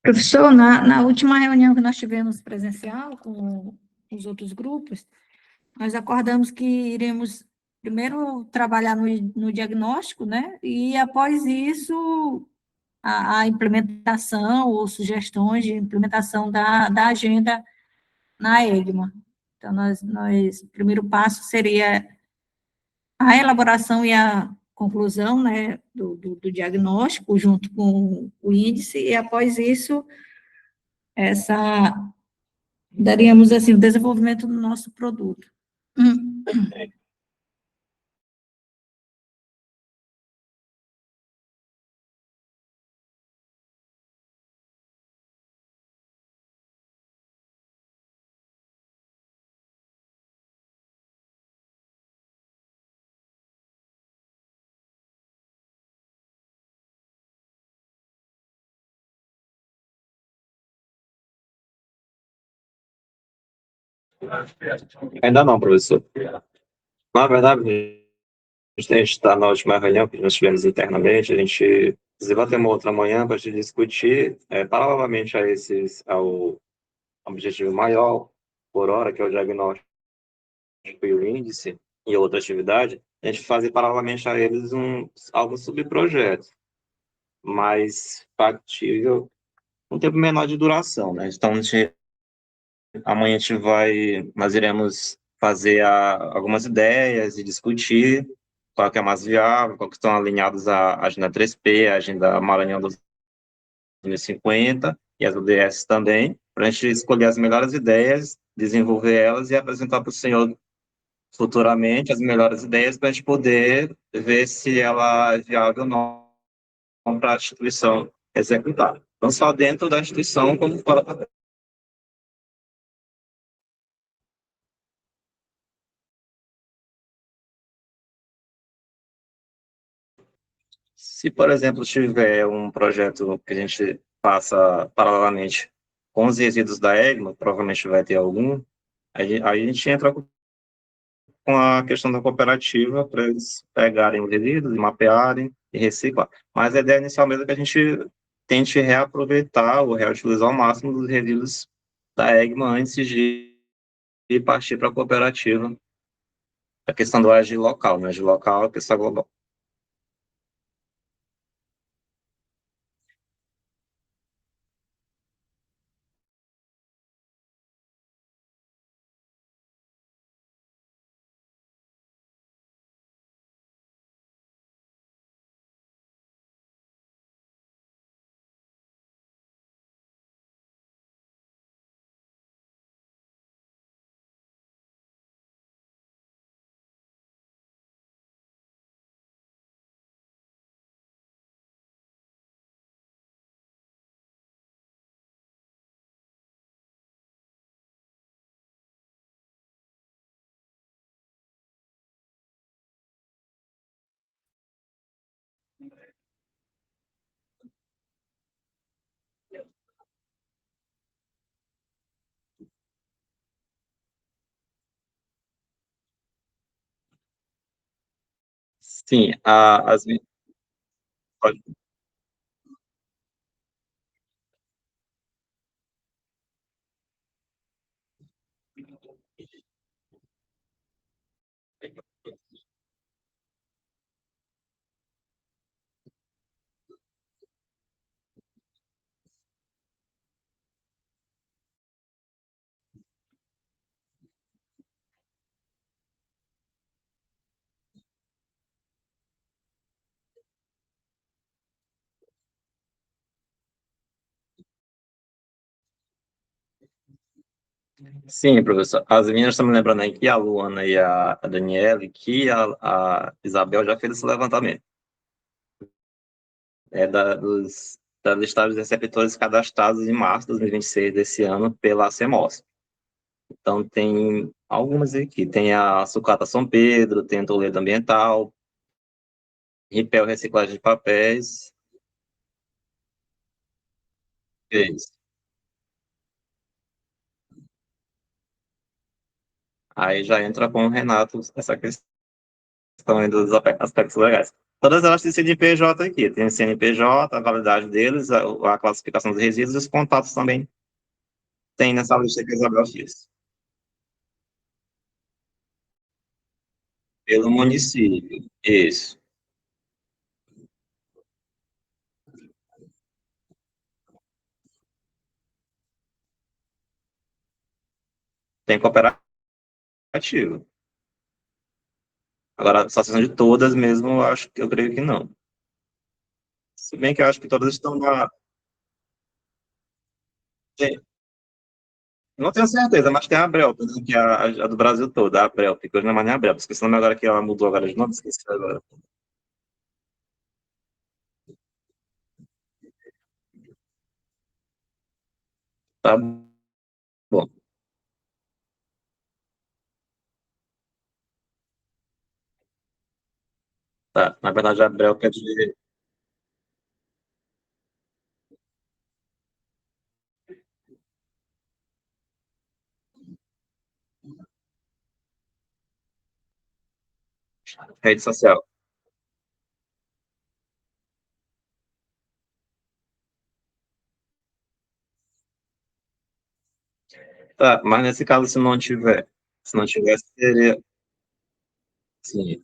Professor, na última reunião que nós tivemos presencial com os outros grupos, nós acordamos que iremos primeiro trabalhar no diagnóstico, né? E após isso, a implementação ou sugestões de implementação da agenda na EGMA. Então, o primeiro passo seria a elaboração e a conclusão, né, do diagnóstico, junto com o índice, e após isso, daríamos, assim, o desenvolvimento do nosso produto. Ainda não, professor. Na verdade, a gente está na última reunião que nós tivemos internamente, a gente vai ter uma outra manhã para a gente discutir, paralelamente a ao objetivo maior por hora, que é o diagnóstico e o índice, e outra atividade, a gente fazer paralelamente a eles alguns subprojetos mais factível, um tempo menor de duração, né? Então, amanhã nós iremos fazer algumas ideias e discutir qual que é mais viável, qual que estão alinhados à Agenda 3P, à Agenda Maranhão 2050 e as ODS também, para a gente escolher as melhores ideias, desenvolver elas e apresentar para o senhor futuramente as melhores ideias para a gente poder ver se ela é viável ou não para a instituição executar. Não só dentro da instituição, como fora também. Se, por exemplo, tiver um projeto que a gente faça paralelamente com os resíduos da EGMA, provavelmente vai ter algum, aí a gente entra com a questão da cooperativa para eles pegarem os resíduos e mapearem e reciclar. Mas a ideia inicial mesmo é que a gente tente reaproveitar ou reutilizar ao máximo dos resíduos da EGMA antes de partir para a cooperativa. A questão do agir local, né? Agir local é a questão global. Sim, pode. Sim, professor. As meninas estão me lembrando aí que a Luana e a Daniela, que a Isabel já fez esse levantamento. Da listagem dos receptores cadastrados em março de 2026 desse ano pela CEMOS. Então, tem algumas aqui. Tem a Sucata São Pedro, tem a Toledo Ambiental, Ripel Reciclagem de Papéis. É isso. Aí já entra com o Renato essa questão aí dos aspectos legais. Todas elas têm CNPJ aqui. Tem CNPJ, a validade deles, a classificação dos resíduos e os contatos também tem nessa lista que a Isabel fez. Pelo município. Isso. Tem cooperativa. Agora, a associação de todas mesmo, eu creio que não. Se bem que eu acho que todas estão na. Não tenho certeza, mas tem a Abrel, que é a do Brasil todo, a Abrel, porque hoje não é mais nem a Abrel, esqueci o nome agora que ela mudou agora de nome, esqueci agora. Tá bom, tá. Na verdade, a Abrel quer dizer rede social. Tá, mas nesse caso, se não tiver, seria, sim,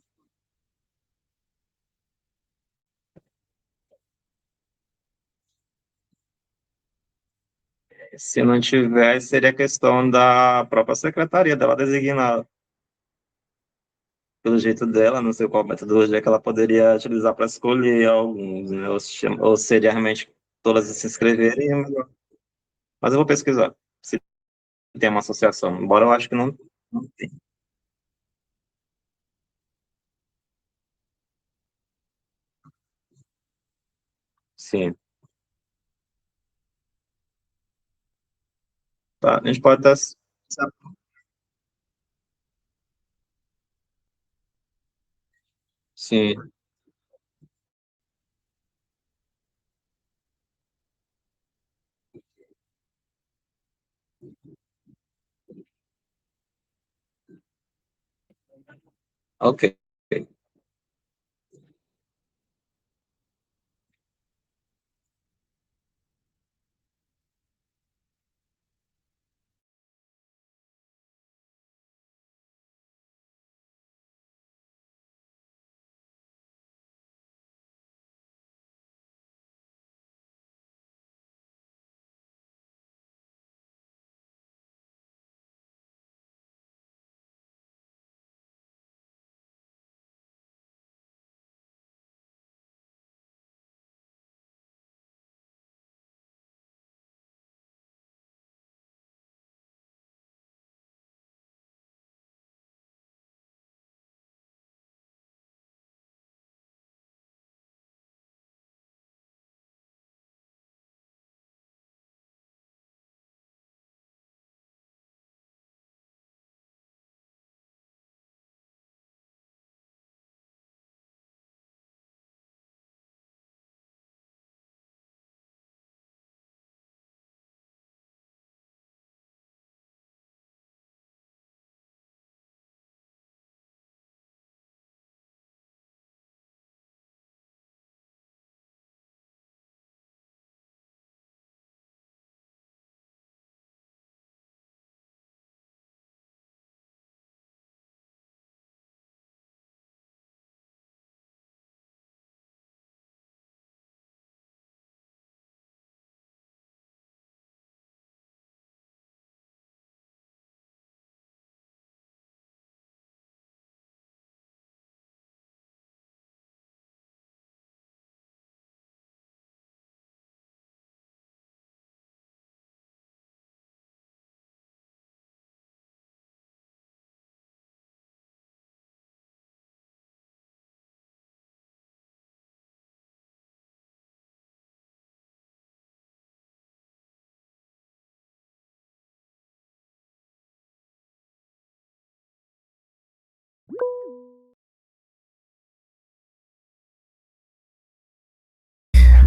se não tiver, seria questão da própria secretaria dela designar pelo jeito dela, não sei qual metodologia que ela poderia utilizar para escolher alguns, né? Ou seria realmente todas se inscreverem, é melhor. Mas eu vou pesquisar se tem uma associação, embora eu acho que não tem. Sim, tá. A gente pode até. Sim, ok.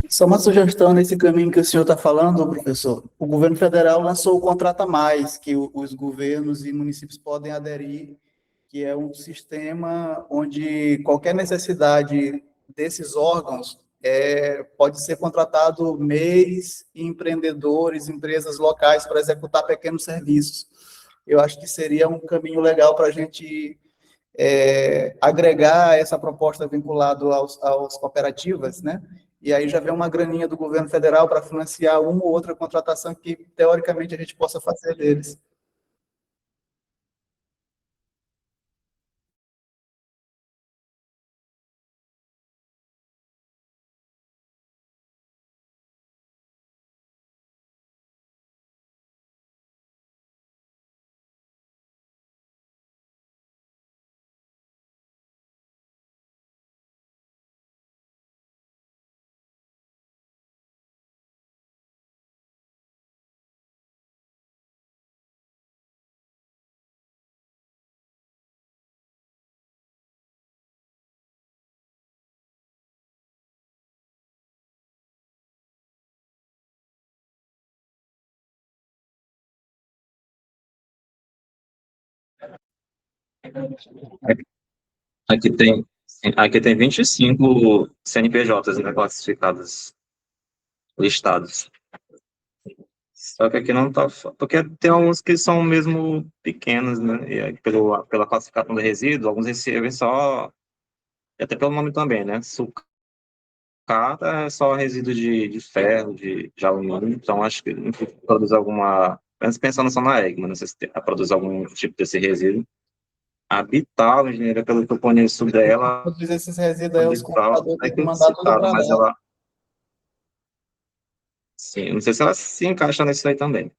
Só uma sugestão nesse caminho que o senhor está falando, professor. O governo federal lançou o Contrata Mais, que os governos e municípios podem aderir, que é um sistema onde qualquer necessidade desses órgãos pode ser contratado MEIs, empreendedores, empresas locais para executar pequenos serviços. Eu acho que seria um caminho legal para a gente agregar essa proposta vinculada aos cooperativas, né? E aí já vem uma graninha do governo federal para financiar uma ou outra contratação que, teoricamente, a gente possa fazer deles. Aqui tem, aqui tem 25 CNPJs, né, classificados, listados. Só que aqui não tá, porque tem alguns que são mesmo pequenos, né, e aí pela classificação de resíduos, alguns recebem só, e até pelo nome também, né, sucata é só resíduo de ferro, de alumínio, então acho que não produz alguma, mas pensando só na EGMA, não sei se produz algum tipo desse resíduo. A Bital, engenheira, pelo que eu conheço dela, Todos esses resíduos a aí, os Bital computadores é têm que mandar tudo classificada, para mas lá. ela, sim, não sei se ela se encaixa nisso aí também.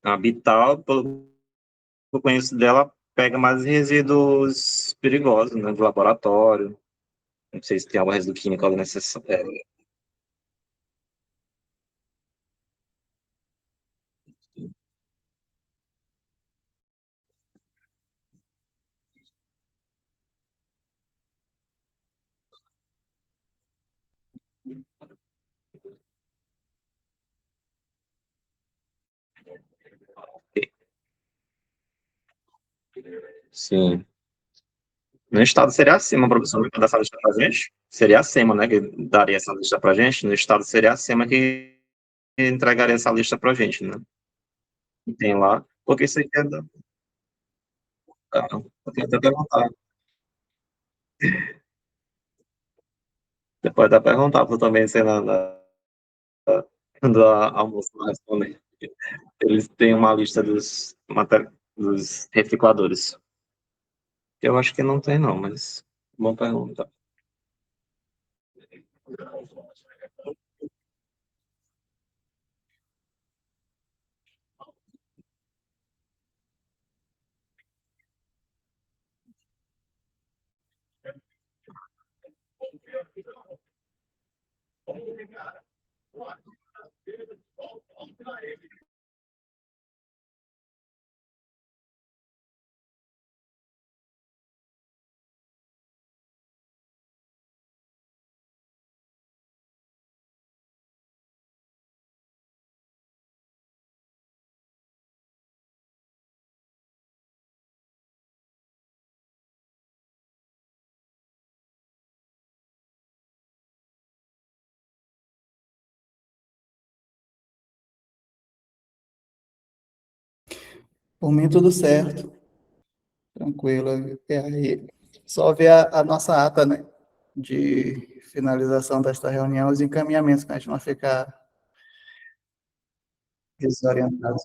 A Bital, pelo que eu conheço dela, pega mais resíduos perigosos, né, de laboratório. Não sei se tem algum resíduo químico ali necessário. Sim. No estado seria acima, a produção vai dar essa lista pra gente? Seria a SEMA, né, que daria essa lista pra gente. No estado seria a SEMA que entregaria essa lista pra gente, né? E tem lá, porque isso aqui é da... Eu tenho até perguntar. Depois até perguntar pra também, sei lá, do almoço não responder. Eles têm uma lista dos recicladores. Eu acho que não tem, não, mas bom pergunta. Por mim, tudo certo, tranquilo. É aí, só ver a nossa ata, né, de finalização desta reunião, os encaminhamentos, para a gente não ficar desorientado.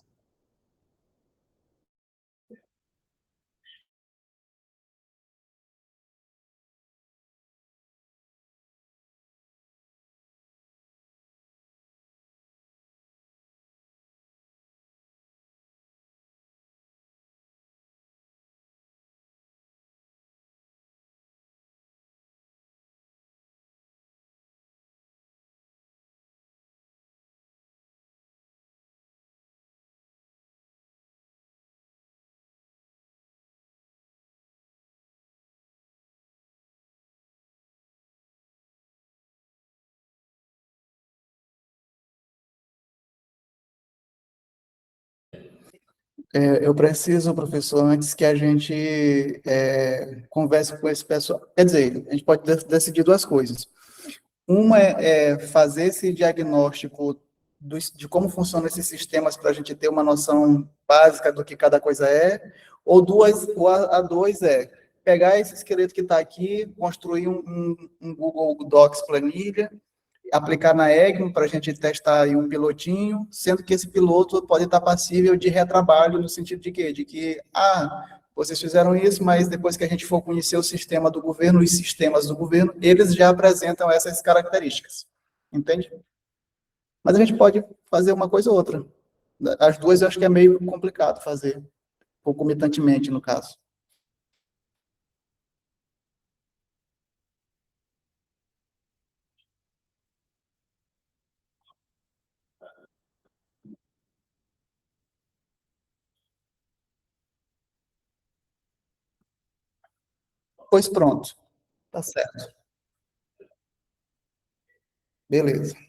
Eu preciso, professor, antes que a gente converse com esse pessoal. Quer dizer, a gente pode decidir duas coisas. Uma é fazer esse diagnóstico de como funcionam esses sistemas para a gente ter uma noção básica do que cada coisa é, ou a dois é pegar esse esqueleto que está aqui, construir um Google Docs planilha, aplicar na EGMA para a gente testar aí um pilotinho, sendo que esse piloto pode estar passível de retrabalho no sentido de quê? De que, vocês fizeram isso, mas depois que a gente for conhecer o sistema do governo, os sistemas do governo, eles já apresentam essas características, entende? Mas a gente pode fazer uma coisa ou outra. As duas eu acho que é meio complicado fazer, concomitantemente, no caso. Pois pronto, tá certo. Beleza.